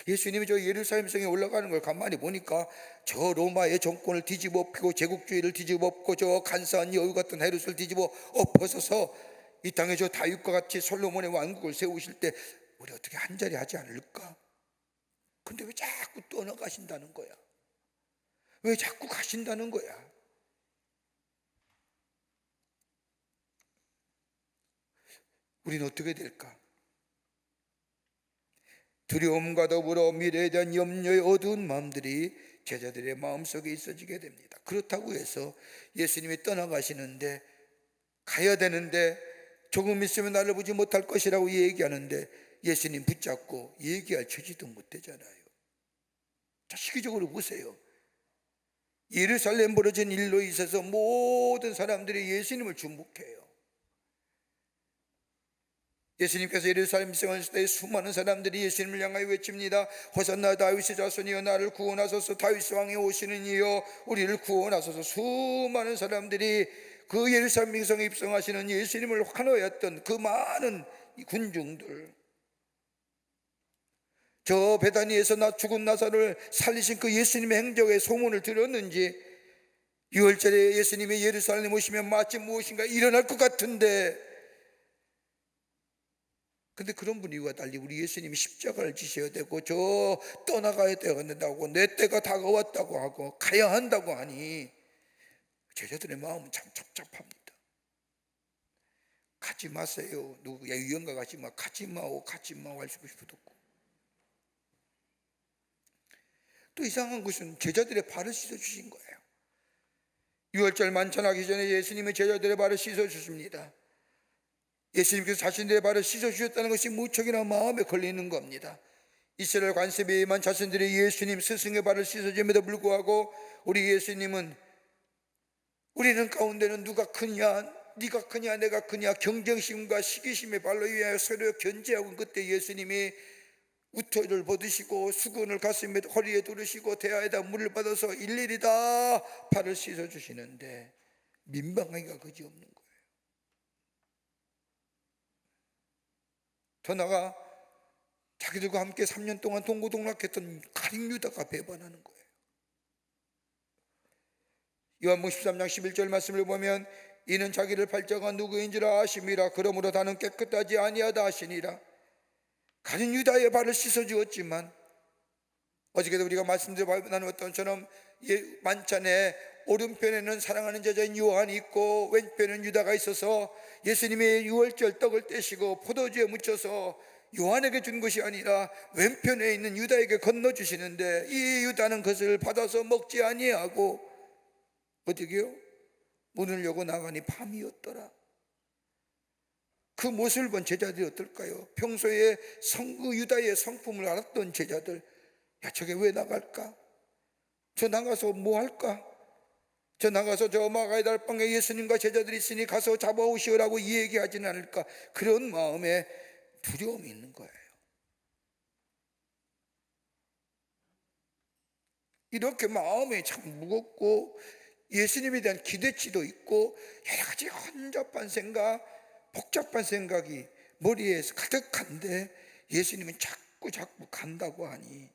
예수님이 저 예루살렘 성에 올라가는 걸 가만히 보니까 저 로마의 정권을 뒤집어 엎고 제국주의를 뒤집어 엎고 저 간사한 여우 같은 헤롯을 뒤집어 엎어서서 이 땅에 저 다윗과 같이 솔로몬의 왕국을 세우실 때 우리 어떻게 한자리 하지 않을까? 근데 왜 자꾸 떠나가신다는 거야? 왜 자꾸 가신다는 거야? 우리는 어떻게 될까? 두려움과 더불어 미래에 대한 염려의 어두운 마음들이 제자들의 마음속에 있어지게 됩니다. 그렇다고 해서 예수님이 떠나가시는데, 가야 되는데 조금 있으면 나를 보지 못할 것이라고 얘기하는데 예수님 붙잡고 얘기할 처지도 못 되잖아요. 자, 시기적으로 보세요. 예루살렘 벌어진 일로 있어서 모든 사람들이 예수님을 주목해요. 예수님께서 예루살렘 성하실 때 수많은 사람들이 예수님을 향하여 외칩니다. 호산나 다윗의 자손이여 나를 구원하소서, 다윗 왕이 오시는 이여 우리를 구원하소서. 수많은 사람들이 그 예루살렘 성에 입성하시는 예수님을 환호했던 그 많은 군중들, 저 베다니에서 죽은 나사로를 살리신 그 예수님의 행적의 소문을 들었는지, 6월절에 예수님이 예루살렘에 오시면 마치 무엇인가 일어날 것 같은데, 근데 그런 분위기와 달리 우리 예수님이 십자가를 지셔야 되고 저 떠나가야 된다고, 내 때가 다가왔다고 하고 가야 한다고 하니 제자들의 마음은 참 착잡합니다. 가지 마세요. 누구 유언가 가지 마, 가지 마오 할 수도 없고. 또 이상한 것은 제자들의 발을 씻어 주신 거예요. 유월절 만찬하기 전에 예수님은 제자들의 발을 씻어 주십니다. 예수님께서 자신들의 발을 씻어 주셨다는 것이 무척이나 마음에 걸리는 겁니다. 이스라엘 관습에 임한 자신들의 예수님 스승의 발을 씻어줌에도 불구하고 우리 예수님은 우리는 가운데는 누가 크냐, 네가 크냐 내가 크냐 경쟁심과 시기심의 발로 위하여 서로 견제하고, 그때 예수님이 우토를 벗으시고 수건을 가슴에 허리에 두르시고 대야에다 물을 받아서 일일이 다 발을 씻어 주시는데 민망하기가 그지없는 거예요. 더 나아가 자기들과 함께 3년 동안 동고동락했던 가룟 유다가 배반하는 거예요. 요한복음 13장 11절 말씀을 보면 이는 자기를 팔자가 누구인지라 아심이라 그러므로 다는 깨끗하지 아니하다 하시니라. 가룟 유다의 발을 씻어 주었지만 어저께도 우리가 말씀드려 나누었던 것처럼 만찬에 오른편에는 사랑하는 제자인 요한이 있고 왼편에는 유다가 있어서 예수님의 유월절 떡을 떼시고 포도주에 묻혀서 요한에게 준 것이 아니라 왼편에 있는 유다에게 건너주시는데 이 유다는 그것을 받아서 먹지 아니하고 어떻게요? 문을 열고 나가니 밤이었더라. 그 모습을 본 제자들이 어떨까요? 평소에 유다의 성품을 알았던 제자들, 야 저게 왜 나갈까? 저 나가서 뭐 할까? 저 나가서 저 마가의 달방에 예수님과 제자들이 있으니 가서 잡아오시오라고 얘기하지는 않을까? 그런 마음에 두려움이 있는 거예요. 이렇게 마음이 참 무겁고 예수님에 대한 기대치도 있고 여러 가지 혼잡한 생각, 복잡한 생각이 머리에 가득한데 예수님은 자꾸 간다고 하니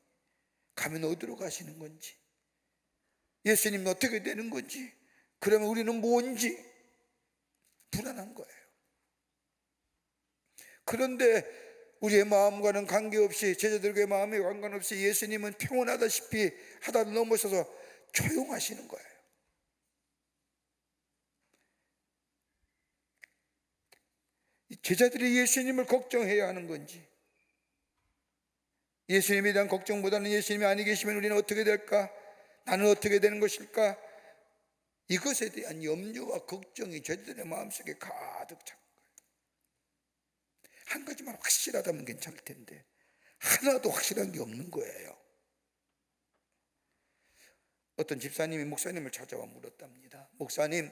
가면 어디로 가시는 건지, 예수님은 어떻게 되는 건지, 그러면 우리는 뭔지 불안한 거예요. 그런데 우리의 마음과는 관계없이, 제자들과의 마음에 관계없이 예수님은 평온하다시피 하다를 넘어서서 조용하시는 거예요. 제자들이 예수님을 걱정해야 하는 건지, 예수님에 대한 걱정보다는 예수님이 아니 계시면 우리는 어떻게 될까? 나는 어떻게 되는 것일까? 이것에 대한 염려와 걱정이 제자들의 마음속에 가득 찬 거예요. 한 가지만 확실하다면 괜찮을 텐데 하나도 확실한 게 없는 거예요. 어떤 집사님이 목사님을 찾아와 물었답니다. 목사님,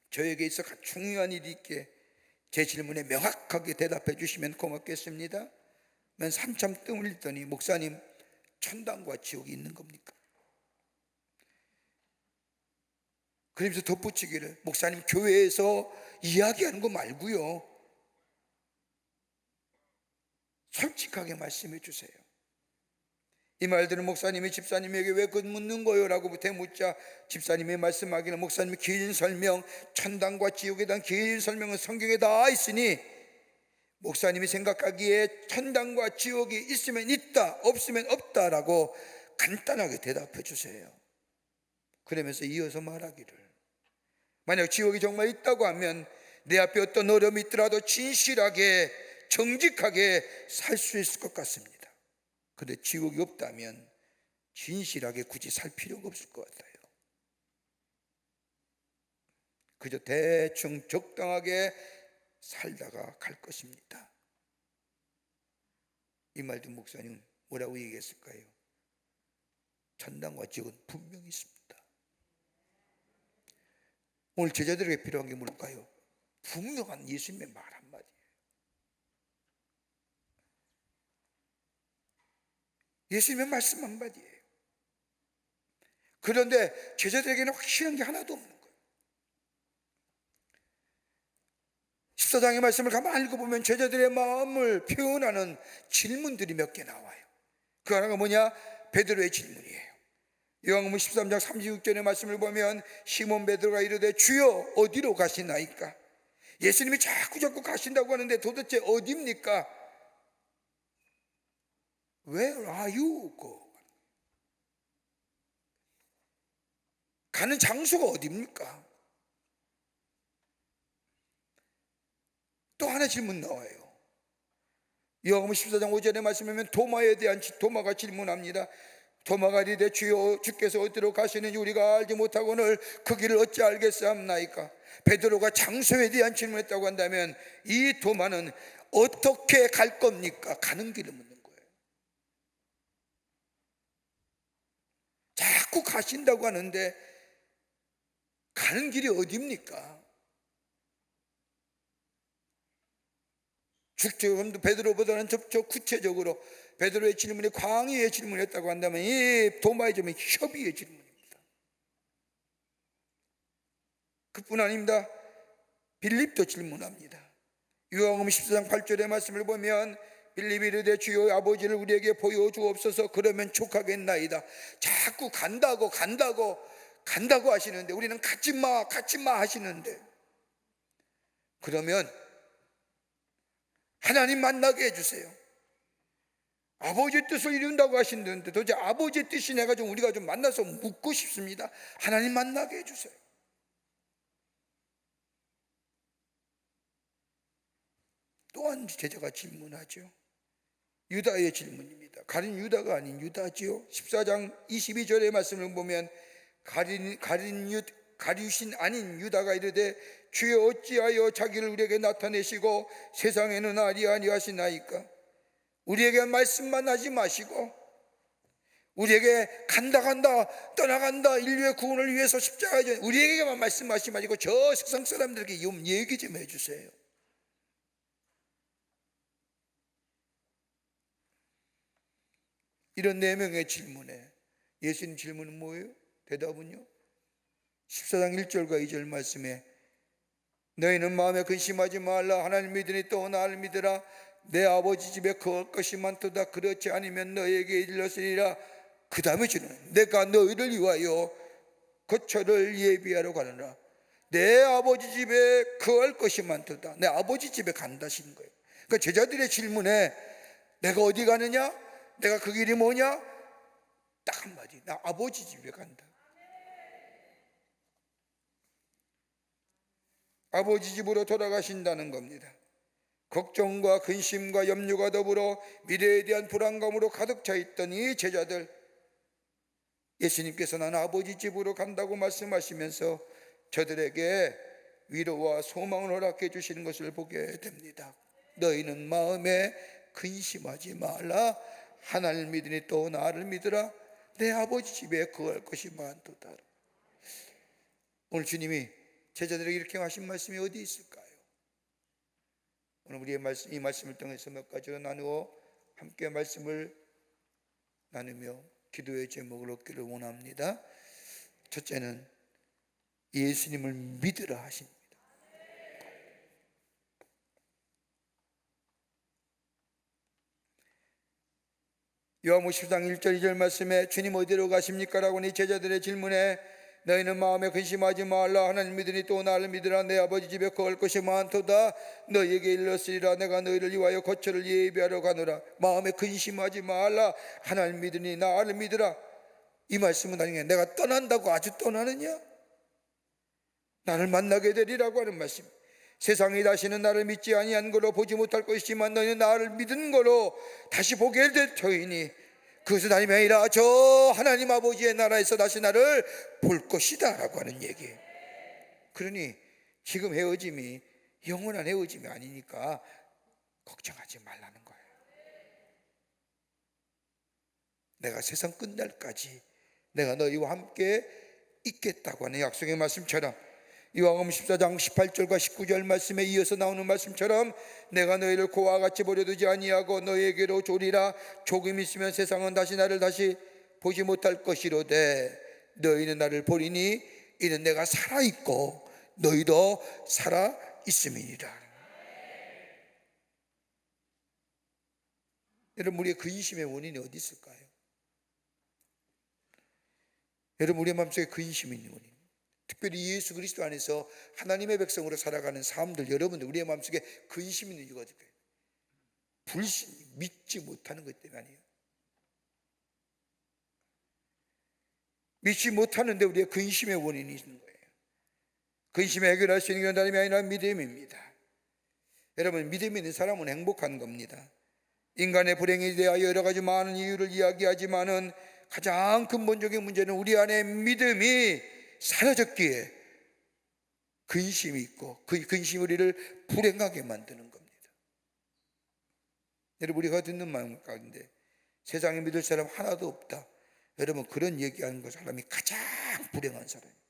저에게 있어 중요한 일이 있게 제 질문에 명확하게 대답해 주시면 고맙겠습니다. 난 한참 뜸을 흘리더니 목사님, 천당과 지옥이 있는 겁니까? 그러면서 덧붙이기를, 목사님 교회에서 이야기하는 거 말고요, 솔직하게 말씀해 주세요. 이 말들은 목사님이 집사님에게 왜 그것 묻는 거요? 라고 대묻자 집사님이 말씀하기는, 목사님이 긴 설명, 천당과 지옥에 대한 긴 설명은 성경에 다 있으니 목사님이 생각하기에 천당과 지옥이 있으면 있다, 없으면 없다라고 간단하게 대답해 주세요. 그러면서 이어서 말하기를, 만약 지옥이 정말 있다고 하면 내 앞에 어떤 어려움이 있더라도 진실하게 정직하게 살 수 있을 것 같습니다. 그런데 지옥이 없다면 진실하게 굳이 살 필요가 없을 것 같아요. 그저 대충 적당하게 살다가 갈 것입니다. 이 말 듣는 목사님은 뭐라고 얘기했을까요? 천당과 지옥은 분명히 있습니다. 오늘 제자들에게 필요한 게 뭘까요? 분명한 예수님의 말 한마디예요. 예수님의 말씀 한마디예요. 그런데 제자들에게는 확실한 게 하나도 없는 거예요. 14장의 말씀을 가만히 읽어보면 제자들의 마음을 표현하는 질문들이 몇 개 나와요. 그 하나가 뭐냐? 베드로의 질문이에요. 요한복음 13장 36절의 말씀을 보면 시몬 베드로가 이르되 주여 어디로 가시나이까? 예수님이 자꾸 가신다고 하는데 도대체 어디입니까? Where are you going? 가는 장소가 어디입니까? 또 하나 질문 나와요. 요한복음 14장 5절의 말씀에 보면 도마에 대한 도마가 질문합니다. 도마가 이르되 주여 주께서 어디로 가시는지 우리가 알지 못하거늘 그 길을 어찌 알겠사옵나이까. 베드로가 장소에 대한 질문을 했다고 한다면 이 도마는 어떻게 갈 겁니까? 가는 길을 묻는 거예요. 자꾸 가신다고 하는데 가는 길이 어디입니까? 죽적음도 베드로보다는 더 구체적으로 베드로의 질문이 광의의 질문이었다고 한다면 이 도마의 점은 협의의 질문입니다. 그뿐 아닙니다. 빌립도 질문합니다. 요한복음 14장 8절의 말씀을 보면 빌립이 이르되 주여 아버지를 우리에게 보여주옵소서 그러면 족하겠나이다. 자꾸 간다고 하시는데 우리는 가지마 하시는데 그러면 하나님 만나게 해주세요. 아버지의 뜻을 이룬다고 하시는데 도대체 아버지의 뜻이 우리가 좀 만나서 묻고 싶습니다. 하나님 만나게 해주세요. 또한 제자가 질문하죠. 유다의 질문입니다. 가린 유다가 아닌 유다지요. 14장 22절의 말씀을 보면 가룟신 아닌 유다가 이르되 주여 어찌하여 자기를 우리에게 나타내시고 세상에는 아니하시나이까. 우리에게 말씀만 하지 마시고 우리에게 간다 떠나간다 인류의 구원을 위해서 십자가에 우리에게만 말씀하시지 마시고 저 세상 사람들에게 얘기 좀 해주세요. 이런 4명의 질문에 예수님 질문은 뭐예요? 대답은요 14장 1절과 2절 말씀에 너희는 마음에 근심하지 말라. 하나님 믿으니 또 나를 믿으라. 내 아버지 집에 거할 것이 많도다. 그렇지 않으면 너희에게 일렀으리라. 그 다음에 주는 내가 너희를 위하여 거처를 예비하러 가느라. 내 아버지 집에 거할 것이 많도다. 내 아버지 집에 간다시는 거예요. 그러니까 제자들의 질문에 내가 어디 가느냐? 내가 그 길이 뭐냐? 딱 한마디, 나 아버지 집에 간다. 아버지 집으로 돌아가신다는 겁니다. 걱정과 근심과 염려가 더불어 미래에 대한 불안감으로 가득 차 있던 이 제자들, 예수님께서 나는 아버지 집으로 간다고 말씀하시면서 저들에게 위로와 소망을 허락해 주시는 것을 보게 됩니다. 너희는 마음에 근심하지 말라. 하나님을 믿으니 또 나를 믿으라. 내 아버지 집에 거할 것이 많도다. 오늘 주님이 제자들에게 이렇게 하신 말씀이 어디 있을까요? 오늘 우리의 이 말씀을 통해서 몇 가지로 나누어 함께 말씀을 나누며 기도의 제목을 얻기를 원합니다. 첫째는 예수님을 믿으라 하십니다. 요한복음 10장 1절 2절 말씀에 주님 어디로 가십니까? 라고 이 제자들의 질문에 너희는 마음에 근심하지 말라. 하나님 믿으니 또 나를 믿으라. 내 아버지 집에 거할 것이 많도다. 너희에게 일렀으리라. 내가 너희를 위하여 거처를 예비하러 가노라. 마음에 근심하지 말라. 하나님 믿으니 나를 믿으라. 이 말씀은 아니냐, 내가 떠난다고 아주 떠나느냐? 나를 만나게 되리라고 하는 말씀. 세상이 다시는 나를 믿지 아니한 거로 보지 못할 것이지만 너희는 나를 믿은 거로 다시 보게 될 터이니 그것은 다름이 아니라 저 하나님 아버지의 나라에서 다시 나를 볼 것이다 라고 하는 얘기예요. 그러니 지금 헤어짐이 영원한 헤어짐이 아니니까 걱정하지 말라는 거예요. 내가 세상 끝날까지 내가 너희와 함께 있겠다고 하는 약속의 말씀처럼 요한복음 14장 18절과 19절 말씀에 이어서 나오는 말씀처럼 내가 너희를 고와 같이 버려두지 아니하고 너희에게로 조리라. 조금 있으면 세상은 다시 나를 다시 보지 못할 것이로되 너희는 나를 보리니 이는 내가 살아있고 너희도 살아있음이니라. 여러분, 우리의 근심의 원인이 어디 있을까요? 여러분, 우리의 마음속에 근심이 있는 원인, 특별히 예수 그리스도 안에서 하나님의 백성으로 살아가는 사람들, 여러분들 우리의 마음속에 근심 있는 이유가 어딜까요? 불신, 믿지 못하는 것 때문에 아니에요. 믿지 못하는데 우리의 근심의 원인이 있는 거예요. 근심을 해결할 수 있는 게 다름이 아니라 믿음입니다. 여러분, 믿음이 있는 사람은 행복한 겁니다. 인간의 불행에 대하여 여러 가지 많은 이유를 이야기하지만은 가장 근본적인 문제는 우리 안에 믿음이 사라졌기에 근심이 있고, 그 근심이 우리를 불행하게 만드는 겁니다. 여러분, 우리가 듣는 마음 가운데 세상에 믿을 사람 하나도 없다, 여러분, 그런 얘기하는 그 사람이 가장 불행한 사람이에요.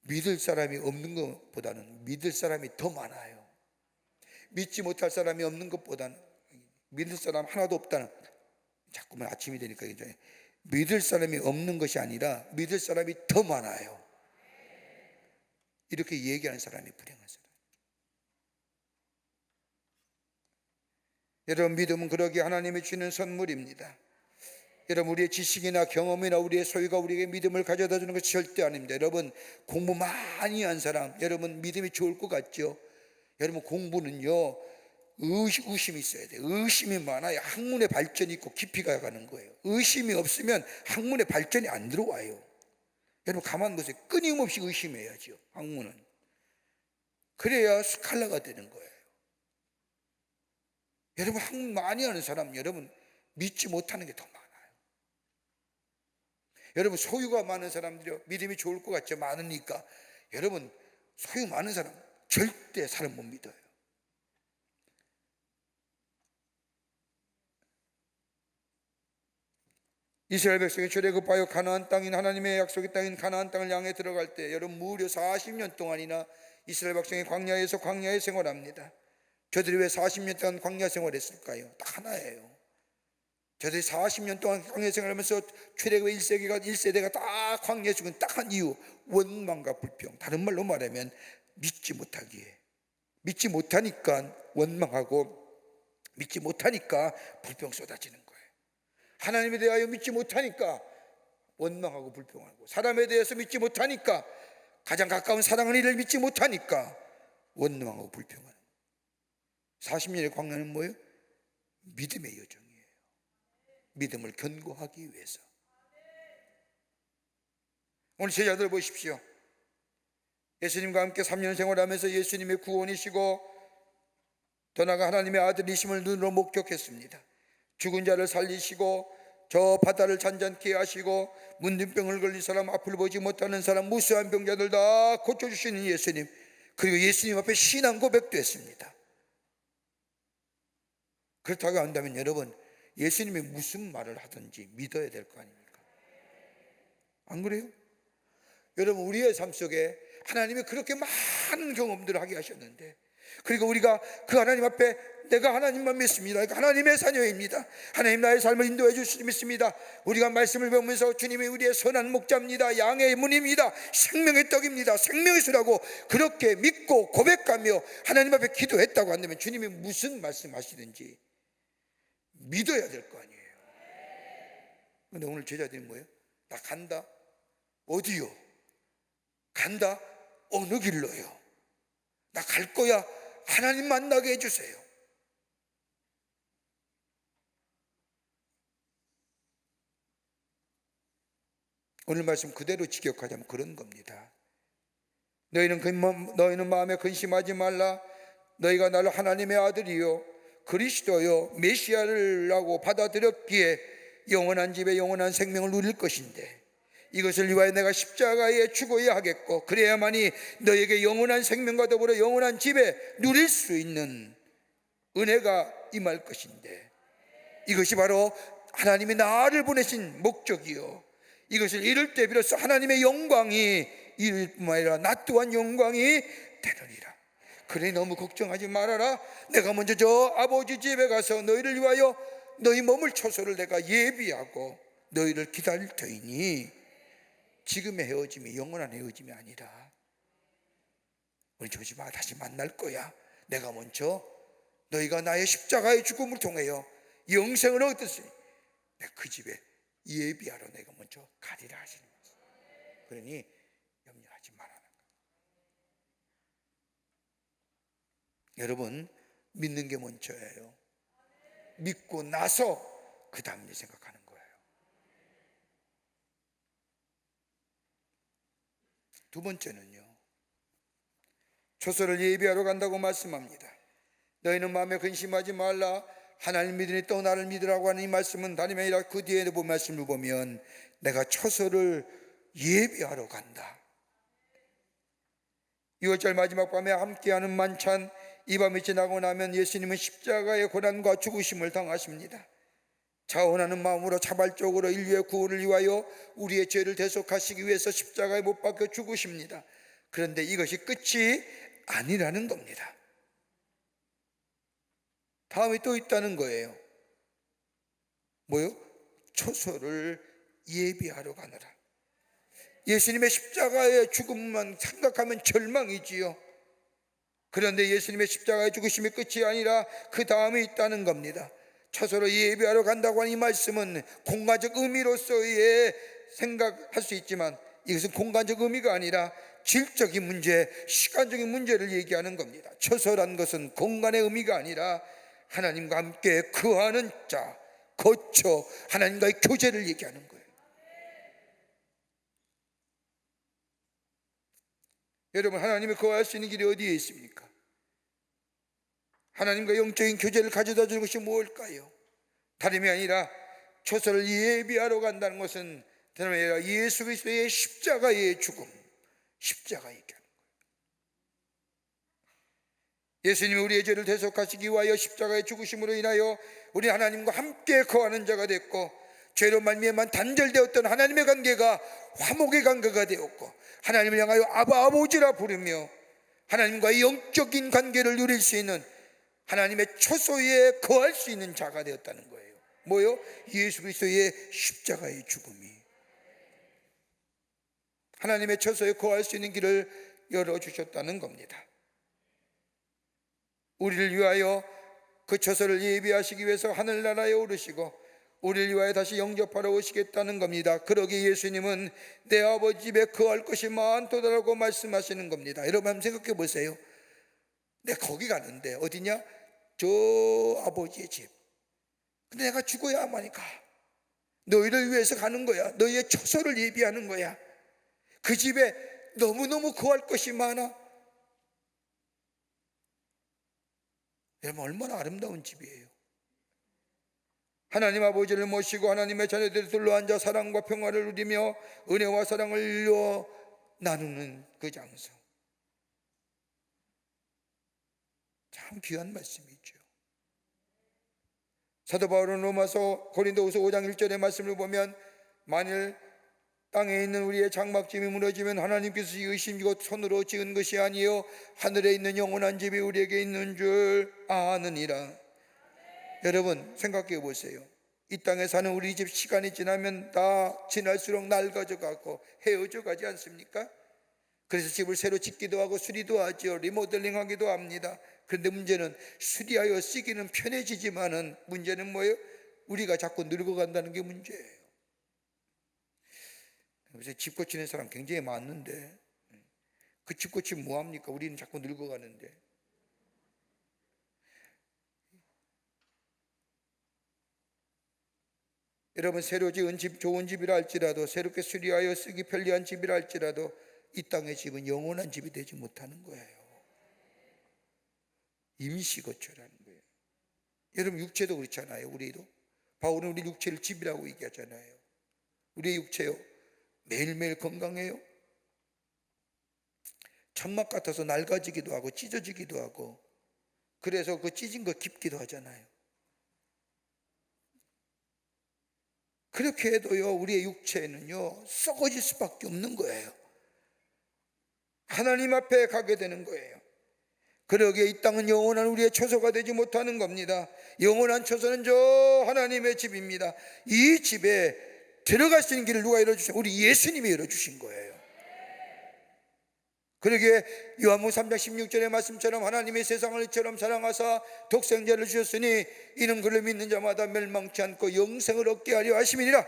믿을 사람이 없는 것보다는 믿을 사람이 더 많아요. 믿지 못할 사람이 없는 것보다는 믿을 사람 하나도 없다는, 자꾸만 아침이 되니까 이제 믿을 사람이 없는 것이 아니라 믿을 사람이 더 많아요. 이렇게 얘기하는 사람이 불행한 사람. 여러분, 믿음은 그러기에 하나님이 주는 선물입니다. 여러분, 우리의 지식이나 경험이나 우리의 소유가 우리에게 믿음을 가져다 주는 것이 절대 아닙니다. 여러분, 공부 많이 한 사람, 여러분 믿음이 좋을 것 같죠? 여러분, 공부는요 의심이 있어야 돼요. 의심이 많아야 학문의 발전이 있고 깊이가 가는 거예요. 의심이 없으면 학문의 발전이 안 들어와요. 여러분, 가만 보세요. 끊임없이 의심해야죠. 학문은 그래야 스칼라가 되는 거예요. 여러분, 학문 많이 하는 사람, 여러분 믿지 못하는 게 더 많아요. 여러분, 소유가 많은 사람들이 믿음이 좋을 것 같죠? 많으니까. 여러분, 소유 많은 사람 절대 사람 못 믿어요. 이스라엘 백성이 출애굽하여 가나안 땅인 하나님의 약속의 땅인 가나안 땅을 향해 들어갈 때, 여러분 무려 40년 동안이나 이스라엘 백성이 광야에서 광야에 생활합니다. 저들이 왜 40년 동안 광야 생활했을까요? 딱 하나예요. 저들이 40년 동안 광야 생활하면서 출애굽 1세대가 다 광야에 죽은 딱 한 이유, 원망과 불평. 다른 말로 말하면 믿지 못하기에, 믿지 못하니까 원망하고, 믿지 못하니까 불평 쏟아지는 거예요. 하나님에 대하여 믿지 못하니까 원망하고 불평하고, 사람에 대해서 믿지 못하니까, 가장 가까운 사랑하는 이를 믿지 못하니까 원망하고 불평하는 거예요. 40년의 광야는 뭐예요? 믿음의 여정이에요. 믿음을 견고하기 위해서. 오늘 제자들 보십시오. 예수님과 함께 3년 생활하면서 예수님의 구원이시고 더 나아가 하나님의 아들이심을 눈으로 목격했습니다. 죽은 자를 살리시고 저 바다를 잔잔케 하시고 문둥병을 걸린 사람, 앞을 보지 못하는 사람, 무수한 병자들 다 고쳐주시는 예수님, 그리고 예수님 앞에 신앙 고백도 했습니다. 그렇다고 한다면 여러분, 예수님이 무슨 말을 하든지 믿어야 될 거 아닙니까? 안 그래요? 여러분, 우리의 삶 속에 하나님이 그렇게 많은 경험들을 하게 하셨는데, 그리고 우리가 그 하나님 앞에 내가 하나님만 믿습니다, 하나님의 자녀입니다, 하나님 나의 삶을 인도해 주실 수 믿습니다, 우리가 말씀을 배우면서 주님이 우리의 선한 목자입니다, 양의 문입니다, 생명의 떡입니다, 생명의 수라고 그렇게 믿고 고백하며 하나님 앞에 기도했다고 한다면 주님이 무슨 말씀하시든지 믿어야 될 거 아니에요. 그런데 오늘 제자들이 뭐예요? 나 간다. 어디요? 간다. 어느 길로요? 나 갈 거야. 하나님 만나게 해주세요. 오늘 말씀 그대로 직역하자면 그런 겁니다. 너희는 마음에 근심하지 말라. 너희가 나를 하나님의 아들이요 그리스도요 메시아라고 받아들였기에 영원한 집에 영원한 생명을 누릴 것인데, 이것을 위하여 내가 십자가에 죽어야 하겠고, 그래야만이 너에게 영원한 생명과 더불어 영원한 집에 누릴 수 있는 은혜가 임할 것인데, 이것이 바로 하나님이 나를 보내신 목적이요, 이것을 이룰 때 비로소 하나님의 영광이 이룰 뿐만 아니라 나 또한 영광이 되느니라. 그래, 너무 걱정하지 말아라. 내가 먼저 저 아버지 집에 가서 너희를 위하여 너희 머물 처소를 내가 예비하고 너희를 기다릴 터이니, 지금의 헤어짐이 영원한 헤어짐이 아니라 우리 조심하 다시 만날 거야. 내가 먼저 너희가 나의 십자가의 죽음을 통하여 영생을 얻었으니 내가 그 집에 예비하러 내가 먼저 가리라 하시는 거예요. 그러니 염려하지 말아라. 여러분, 믿는 게 먼저예요. 믿고 나서 그 다음 일 생각하는 거예요. 두 번째는요, 초소를 예비하러 간다고 말씀합니다. 너희는 마음에 근심하지 말라. 하나님 믿으니 또 나를 믿으라고 하는 이 말씀은 다름이 아니라 그 뒤에 말씀을 보면 내가 초소를 예비하러 간다. 6월절 마지막 밤에 함께하는 만찬, 이 밤이 지나고 나면 예수님은 십자가의 고난과 죽으심을 당하십니다. 자원하는 마음으로 자발적으로 인류의 구원을 위하여 우리의 죄를 대속하시기 위해서 십자가에 못 박혀 죽으십니다. 그런데 이것이 끝이 아니라는 겁니다. 다음에 또 있다는 거예요. 뭐요? 초소를 예비하러 가느라. 예수님의 십자가의 죽음만 생각하면 절망이지요. 그런데 예수님의 십자가의 죽으심이 끝이 아니라 그 다음에 있다는 겁니다. 초소를 예비하러 간다고 하는 이 말씀은 공간적 의미로서의 생각할 수 있지만 이것은 공간적 의미가 아니라 질적인 문제, 시간적인 문제를 얘기하는 겁니다. 초소란 것은 공간의 의미가 아니라 하나님과 함께 거하는 자, 거처, 하나님과의 교제를 얘기하는 거예요. 여러분, 하나님이 거할 수 있는 길이 어디에 있습니까? 하나님과 영적인 교제를 가져다 줄 것이 무엇일까요? 다름이 아니라 초소를 예비하러 간다는 것은 다름이 아니라 예수 그리스도의 십자가의 죽음, 십자가 얘기하는 거예요. 예수님이 우리의 죄를 대속하시기 위하여 십자가의 죽으심으로 인하여 우리 하나님과 함께 거하는 자가 됐고, 죄로 말미암아 단절되었던 하나님의 관계가 화목의 관계가 되었고, 하나님을 향하여 아바 아버지라 부르며 하나님과의 영적인 관계를 누릴 수 있는 하나님의 초소에 거할 수 있는 자가 되었다는 거예요. 뭐요? 예수 그리스도의 십자가의 죽음이 하나님의 초소에 거할 수 있는 길을 열어주셨다는 겁니다. 우리를 위하여 그 초소를 예비하시기 위해서 하늘나라에 오르시고 우리를 위하여 다시 영접하러 오시겠다는 겁니다. 그러기에 예수님은 내 아버지 집에 거할 것이 많도다라고 말씀하시는 겁니다. 여러분 한번 생각해 보세요. 내가 거기 가는데 어디냐? 저 아버지의 집. 근데 내가 죽어야만이 가. 너희를 위해서 가는 거야. 너희의 초소를 예비하는 거야. 그 집에 너무너무 거할 것이 많아. 여러분 얼마나 아름다운 집이에요. 하나님 아버지를 모시고 하나님의 자녀들이 둘러앉아 사랑과 평화를 누리며 은혜와 사랑을 나누는 그 장소, 참 귀한 말씀이죠. 사도 바울은 로마서 고린도후서 5장 1절의 말씀을 보면 만일 땅에 있는 우리의 장막집이 무너지면 하나님께서 지으신 것 손으로 지은 것이 아니요 하늘에 있는 영원한 집이 우리에게 있는 줄 아느니라. 여러분 생각해 보세요. 이 땅에 사는 우리 집 시간이 지나면 다 지날수록 낡아져 가고 헤어져 가지 않습니까? 그래서 집을 새로 짓기도 하고 수리도 하죠. 리모델링 하기도 합니다. 그런데 문제는 수리하여 쓰기는 편해지지만은 문제는 뭐예요? 우리가 자꾸 늙어간다는 게 문제예요. 그래서 집 고치는 사람 굉장히 많은데 그 집 고치면 뭐합니까? 우리는 자꾸 늙어가는데. 여러분 새로 지은 집 좋은 집이라 할지라도 새롭게 수리하여 쓰기 편리한 집이라 할지라도 이 땅의 집은 영원한 집이 되지 못하는 거예요. 임시거처라는 거예요. 여러분 육체도 그렇잖아요. 우리도 바울은 우리 육체를 집이라고 얘기하잖아요. 우리의 육체요 매일매일 건강해요. 천막 같아서 낡아지기도 하고 찢어지기도 하고 그래서 그 찢은 거 깁기도 하잖아요. 그렇게 해도요 우리의 육체는요 썩어질 수밖에 없는 거예요. 하나님 앞에 가게 되는 거예요. 그러기에 이 땅은 영원한 우리의 처소가 되지 못하는 겁니다. 영원한 처소는 저 하나님의 집입니다. 이 집에 들어갈 수 있는 길을 누가 열어주신? 우리 예수님이 열어주신 거예요. 그러기에 요한복음 3장 16절의 말씀처럼 하나님의 세상을 이처럼 사랑하사 독생자를 주셨으니 이는 그를 믿는 자마다 멸망치 않고 영생을 얻게 하려 하심이니라.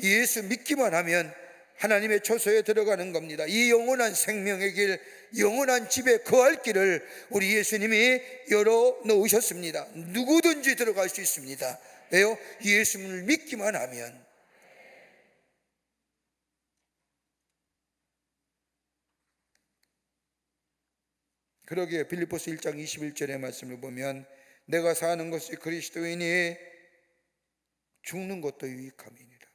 예수 믿기만 하면 하나님의 초소에 들어가는 겁니다. 이 영원한 생명의 길, 영원한 집에 거할 길을 우리 예수님이 열어놓으셨습니다. 누구든지 들어갈 수 있습니다. 왜요? 예수님을 믿기만 하면. 그러기에 빌립보서 1장 21절의 말씀을 보면 내가 사는 것이 그리스도이니 죽는 것도 유익함이니라.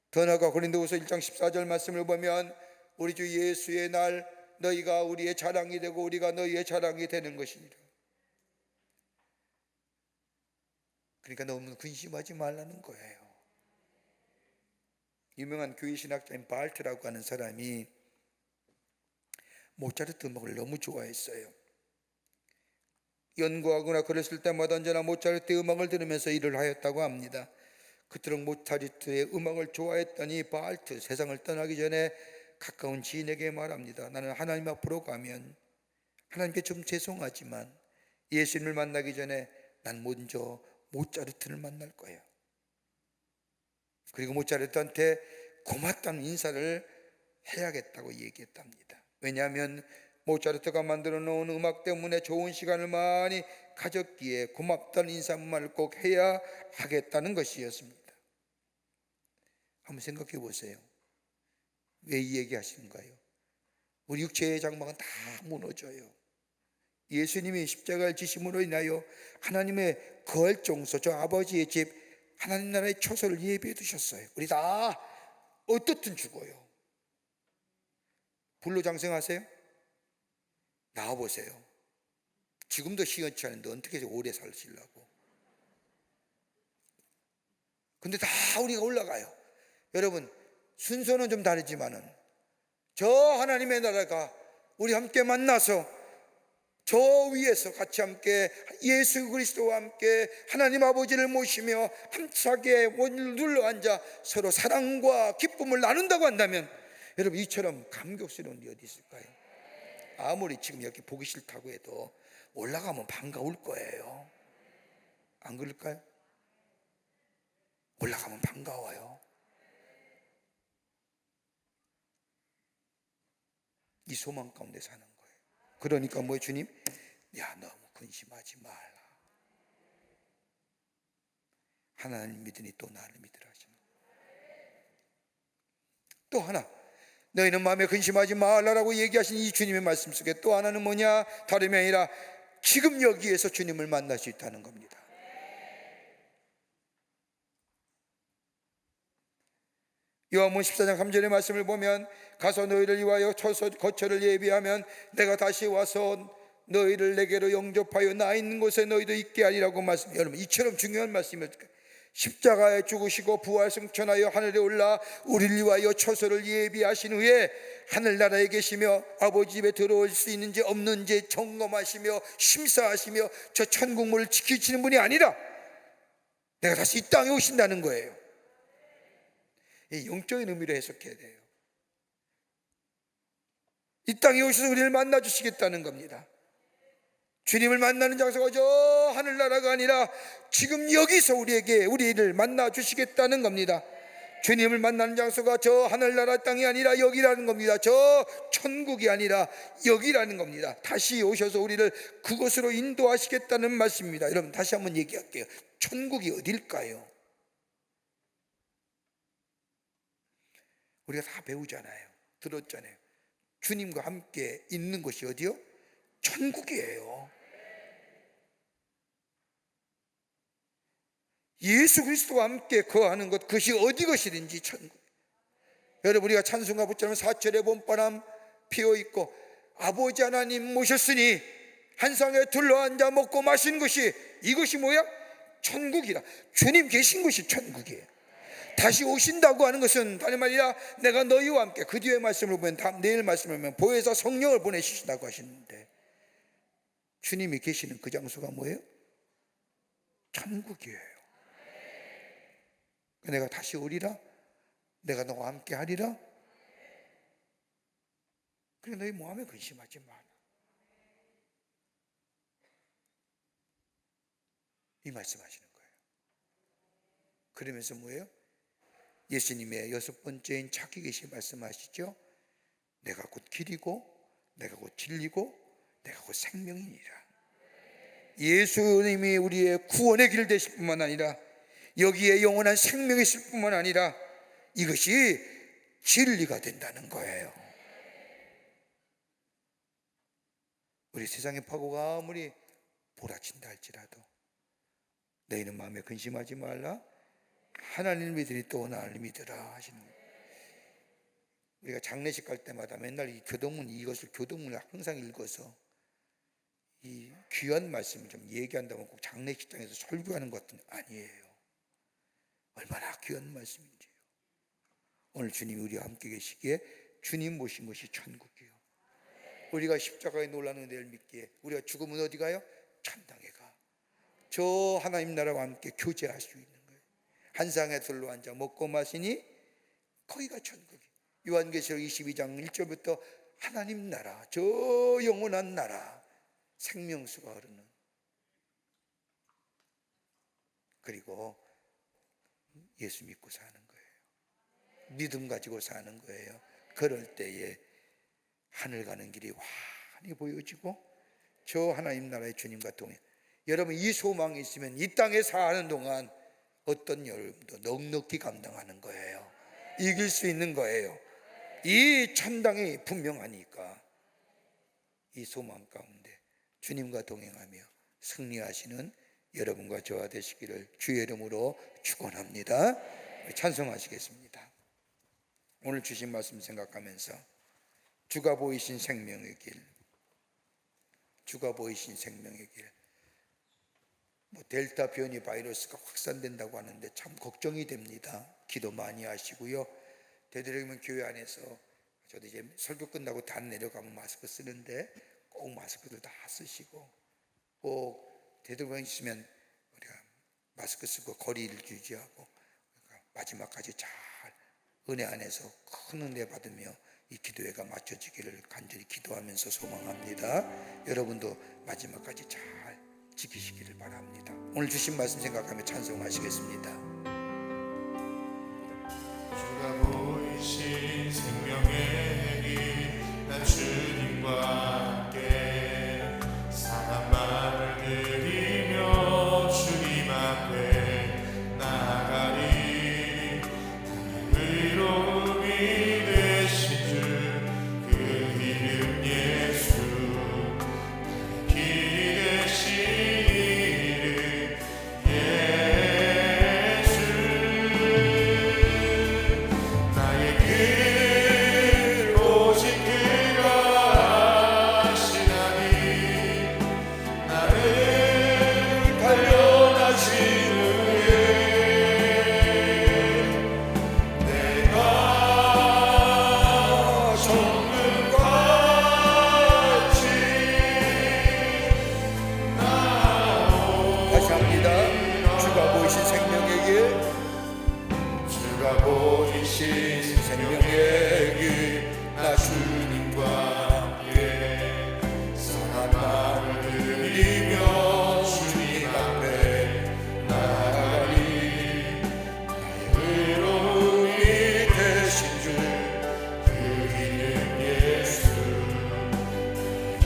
더 나아가 고린도후서 1장 14절 말씀을 보면 우리 주 예수의 날 너희가 우리의 자랑이 되고 우리가 너희의 자랑이 되는 것이니라. 그러니까 너무 근심하지 말라는 거예요. 유명한 교회 신학자인 발트라고 하는 사람이 모차르트 음악을 너무 좋아했어요. 연구하거나 그랬을 때마다 언제나 모차르트의 음악을 들으면서 일을 하였다고 합니다. 그토록 모차르트의 음악을 좋아했더니 발트 세상을 떠나기 전에 가까운 지인에게 말합니다. 나는 하나님 앞으로 가면 하나님께 좀 죄송하지만 예수님을 만나기 전에 난 먼저 모차르트를 만날 거야. 그리고 모차르트한테 고맙다는 인사를 해야겠다고 얘기했답니다. 왜냐하면 모차르트가 만들어 놓은 음악 때문에 좋은 시간을 많이 가졌기에 고맙다는 인사말을 꼭 해야 하겠다는 것이었습니다. 한번 생각해 보세요. 왜 이 얘기 하시는가요? 우리 육체의 장막은 다 무너져요. 예수님이 십자가를 지심으로 인하여 하나님의 거할 종소, 저 아버지의 집 하나님 나라의 초소를 예비해 두셨어요. 우리 다 어떻든 죽어요. 불로장생하세요? 나와보세요. 지금도 시원치 않은데 어떻게 오래 사시려고. 근데 다 우리가 올라가요. 여러분, 순서는 좀 다르지만은 저 하나님의 나라가 우리 함께 만나서 저 위에서 같이 함께 예수 그리스도와 함께 하나님 아버지를 모시며 함차게 눌러 앉아 서로 사랑과 기쁨을 나눈다고 한다면 여러분, 이처럼 감격스러운 일이 어디 있을까요? 아무리 지금 여기 보기 싫다고 해도 올라가면 반가울 거예요. 안 그럴까요? 올라가면 반가워요. 이 소망 가운데 사는 거예요. 그러니까 뭐 주님, 야 너무 근심하지 말라. 하나님 믿으니 또 나를 믿으라 하시는. 또 하나, 너희는 마음에 근심하지 말라라고 얘기하신 이 주님의 말씀 속에 또 하나는 뭐냐? 다름이 아니라 지금 여기에서 주님을 만날 수 있다는 겁니다. 요한복음 14장 3절의 말씀을 보면 가서 너희를 위하여 거처를 예비하면 내가 다시 와서 너희를 내게로 영접하여 나 있는 곳에 너희도 있게 하리라고 말씀. 여러분, 이처럼 중요한 말씀입니다. 십자가에 죽으시고 부활 승천하여 하늘에 올라 우리를 위하여 처소를 예비하신 후에 하늘나라에 계시며 아버지 집에 들어올 수 있는지 없는지 점검하시며 심사하시며 저 천국문을 지키시는 분이 아니라 내가 다시 이 땅에 오신다는 거예요. 이 영적인 의미로 해석해야 돼요. 이 땅에 오셔서 우리를 만나 주시겠다는 겁니다. 주님을 만나는 장소가 저 하늘나라가 아니라 지금 여기서 우리를 만나 주시겠다는 겁니다. 주님을 만나는 장소가 저 하늘나라 땅이 아니라 여기라는 겁니다. 저 천국이 아니라 여기라는 겁니다. 다시 오셔서 우리를 그곳으로 인도하시겠다는 말씀입니다. 여러분, 다시 한번 얘기할게요. 천국이 어딜까요? 우리가 다 배우잖아요. 들었잖아요. 주님과 함께 있는 곳이 어디요? 천국이에요. 예수 그리스도와 함께 거하는 것, 그것이 어디 것이든지 천국. 여러분, 우리가 찬송가 붙자면 사철의 봄바람 피어있고 아버지 하나님 모셨으니 한 상에 둘러앉아 먹고 마신 것이, 이것이 뭐야? 천국이라. 주님 계신 것이 천국이에요. 다시 오신다고 하는 것은 다른 말이라 내가 너희와 함께, 그 뒤에 말씀을 보면 내일 말씀을 보면 보혜사 성령을 보내주신다고 하시는데 주님이 계시는 그 장소가 뭐예요? 천국이에요. 내가 다시 오리라, 내가 너와 함께 하리라. 그래, 너희 마음에 근심하지 마라. 이 말씀하시는 거예요. 그러면서 뭐예요? 예수님의 6번째인 찾기 계시 말씀하시죠. 내가 곧 길이고 내가 곧 진리고 내가 곧 생명이니라. 예수님이 우리의 구원의 길 되실 뿐만 아니라 여기에 영원한 생명이 있을 뿐만 아니라 이것이 진리가 된다는 거예요. 우리 세상의 파고가 아무리 몰아친다 할지라도 너희는 마음에 근심하지 말라. 하나님을 믿으니 또 나를 믿으라 하시는 거예요. 우리가 장례식 갈 때마다 맨날 이 교동문, 이것을 교동문을 항상 읽어서 이 귀한 말씀을 좀 얘기한다면 꼭 장례식장에서 설교하는 것은 아니에요. 얼마나 귀한 말씀인지요. 오늘 주님이 우리와 함께 계시기에 주님 모신 것이 천국이요. 우리가 십자가에 놀라는 데를 믿기에 우리가 죽으면 어디 가요? 천당에 가. 저 하나님 나라와 함께 교제할 수 있는 거예요. 한 상에 둘러 앉아 먹고 마시니 거기가 천국이에요. 요한계시록 22장 1절부터 하나님 나라, 저 영원한 나라, 생명수가 흐르는, 그리고 예수 믿고 사는 거예요. 믿음 가지고 사는 거예요. 그럴 때에 하늘 가는 길이 환히 보여지고 저 하나님 나라의 주님과 동행. 여러분, 이 소망이 있으면 이 땅에 사는 동안 어떤 여러분도 넉넉히 감당하는 거예요. 이길 수 있는 거예요. 이 천당이 분명하니까 이 소망 가운데 주님과 동행하며 승리하시는 여러분과 저와 되시기를 주의 이름으로 축원합니다. 찬송하시겠습니다. 오늘 주신 말씀 생각하면서 주가 보이신 생명의 길, 주가 보이신 생명의 길. 델타 변이 바이러스가 확산된다고 하는데 참 걱정이 됩니다. 기도 많이 하시고요. 되도록이면 교회 안에서, 저도 이제 설교 끝나고 단 내려가면 마스크 쓰는데 꼭 마스크들 다 쓰시고, 꼭 되도록이면 있으면 우리가 마스크 쓰고 거리를 유지하고, 그러니까 마지막까지 잘 은혜 안에서 큰 은혜 받으며 이 기도회가 맞춰지기를 간절히 기도하면서 소망합니다. 여러분도 마지막까지 잘 지키시기를 바랍니다. 오늘 주신 말씀 생각하며 찬송하시겠습니다. 주가 보이신 생명의 길, 난 주님과 함께 사랑만을 드리며 주님 앞에 나아가리. 의로움이 되신 주 그 이름 예수, 길이 되신 이름 예수. 나의 길 오직 그가 아시나니, 나를 단련하신 후에 내가 정금같이 다시 합니다. 주가 보이신 생명의 길, 주가 보이신 생명의 길, 나 주님과 함께 선한 말을 드리며 주님 앞에 나아가리. 나의 의로움이 되신 주 그 이름 예수,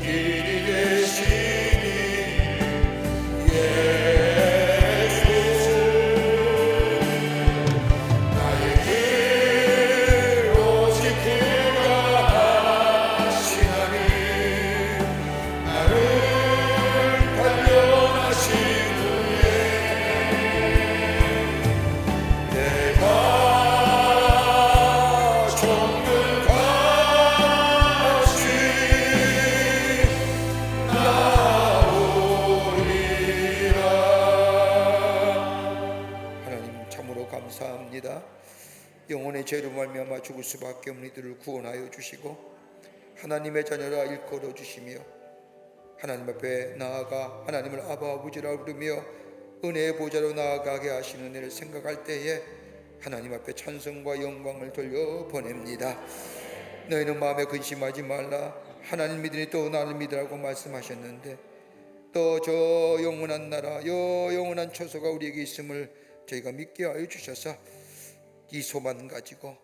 길이 되신 이름 예수. 나의 길 오직 그가 아시나니, 나를 단련하신 후에 내가 정금같이 나오리라. 하나님 참으로 감사합니다. 영혼의 죄로 말미암아 죽을 수밖에 없는 이들을 구원하여 주시고 하나님의 자녀라 일컬어 주시며 하나님 앞에 나아가 하나님을 아바 아버지라 부르며 은혜의 보좌로 나아가게 하시는 은혜를 생각할 때에 하나님 앞에 찬송과 영광을 돌려 보냅니다. 너희는 마음에 근심하지 말라. 하나님 믿으니 또 나를 믿으라고 말씀하셨는데, 또 저 영원한 나라, 영원한 처소가 우리에게 있음을 저희가 믿게 하여 주셔서 이 소망 가지고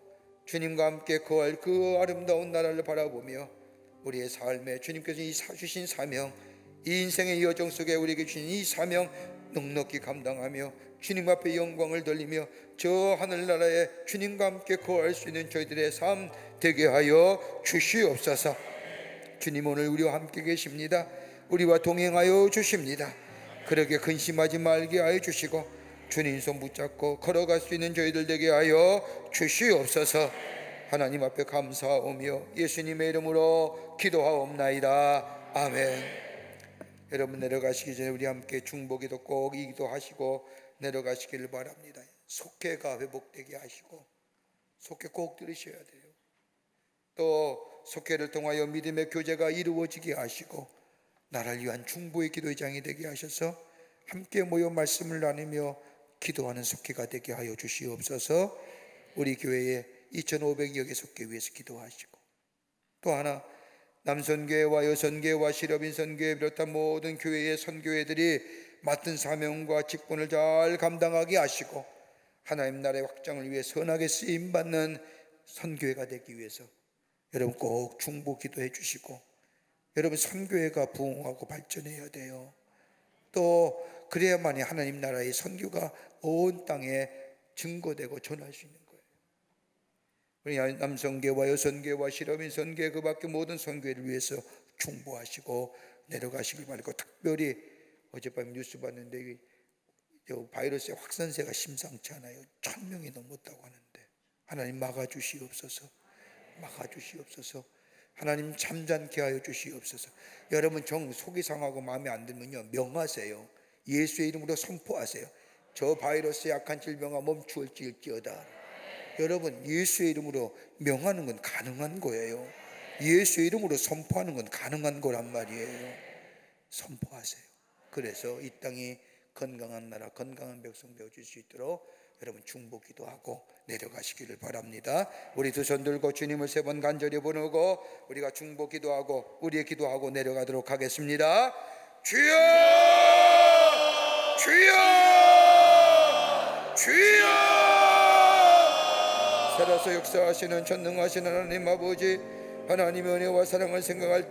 주님과 함께 거할 그 아름다운 나라를 바라보며 우리의 삶에 주님께서 주신 사명, 이 인생의 여정 속에 우리에게 주신 이 사명 넉넉히 감당하며 주님 앞에 영광을 돌리며 저 하늘나라에 주님과 함께 거할 수 있는 저희들의 삶 되게 하여 주시옵소서. 주님 오늘 우리와 함께 계십니다. 우리와 동행하여 주십니다. 그렇게 근심하지 말게 하여 주시고 주님 손 붙잡고 걸어갈 수 있는 저희들 되게 하여 주시옵소서. 하나님 앞에 감사하오며 예수님의 이름으로 기도하옵나이다. 아멘. 여러분 내려가시기 전에 우리 함께 중보기도 꼭 이 기도하시고 내려가시기를 바랍니다. 속회가 회복되게 하시고 속회 꼭 들으셔야 돼요. 또 속회를 통하여 믿음의 교제가 이루어지게 하시고 나라를 위한 중보의 기도의 장이 되게 하셔서 함께 모여 말씀을 나누며 기도하는 속회가 되게 하여 주시옵소서. 우리 교회에 2,500여 개 속회 위해서 기도하시고 또 하나 남선교회와 여선교회와 실업인선교회 비롯한 모든 교회의 선교회들이 맡은 사명과 직분을 잘 감당하게 하시고 하나님 나라의 확장을 위해 선하게 쓰임받는 선교회가 되기 위해서 여러분 꼭 중보 기도해 주시고 여러분 선교회가 부흥하고 발전해야 돼요. 또 그래야만이 하나님 나라의 선교가 온 땅에 증거되고 전할 수 있는 거예요. 우리 남선교회와 여선교회와 실업인선교회 그 밖에 모든 선교회를 위해서 중보하시고 내려가시길 바라고 특별히 어젯밤 뉴스 봤는데 바이러스의 확산세가 심상치 않아요. 1,000명이 넘었다고 하는데 하나님 막아주시옵소서. 막아주시옵소서. 하나님 잠잠케 하여 주시옵소서. 여러분 속이 상하고 마음에 안 들면요 명하세요. 예수의 이름으로 선포하세요. 저 바이러스 약한 질병아 멈추어질지어다. 여러분 예수의 이름으로 명하는 건 가능한 거예요. 예수의 이름으로 선포하는 건 가능한 거란 말이에요. 선포하세요. 그래서 이 땅이 건강한 나라 건강한 백성 되어질 수 있도록 여러분 중보 기도하고 내려가시기를 바랍니다. 우리 두 손 들고 주님을 3번 간절히 부르고 우리가 중보 기도하고 우리의 기도하고 내려가도록 하겠습니다. 주여 주여 주여. 살아서 역사하시는 전능하신 하나님 아버지, 하나님의 은혜와 사랑을 생각할 때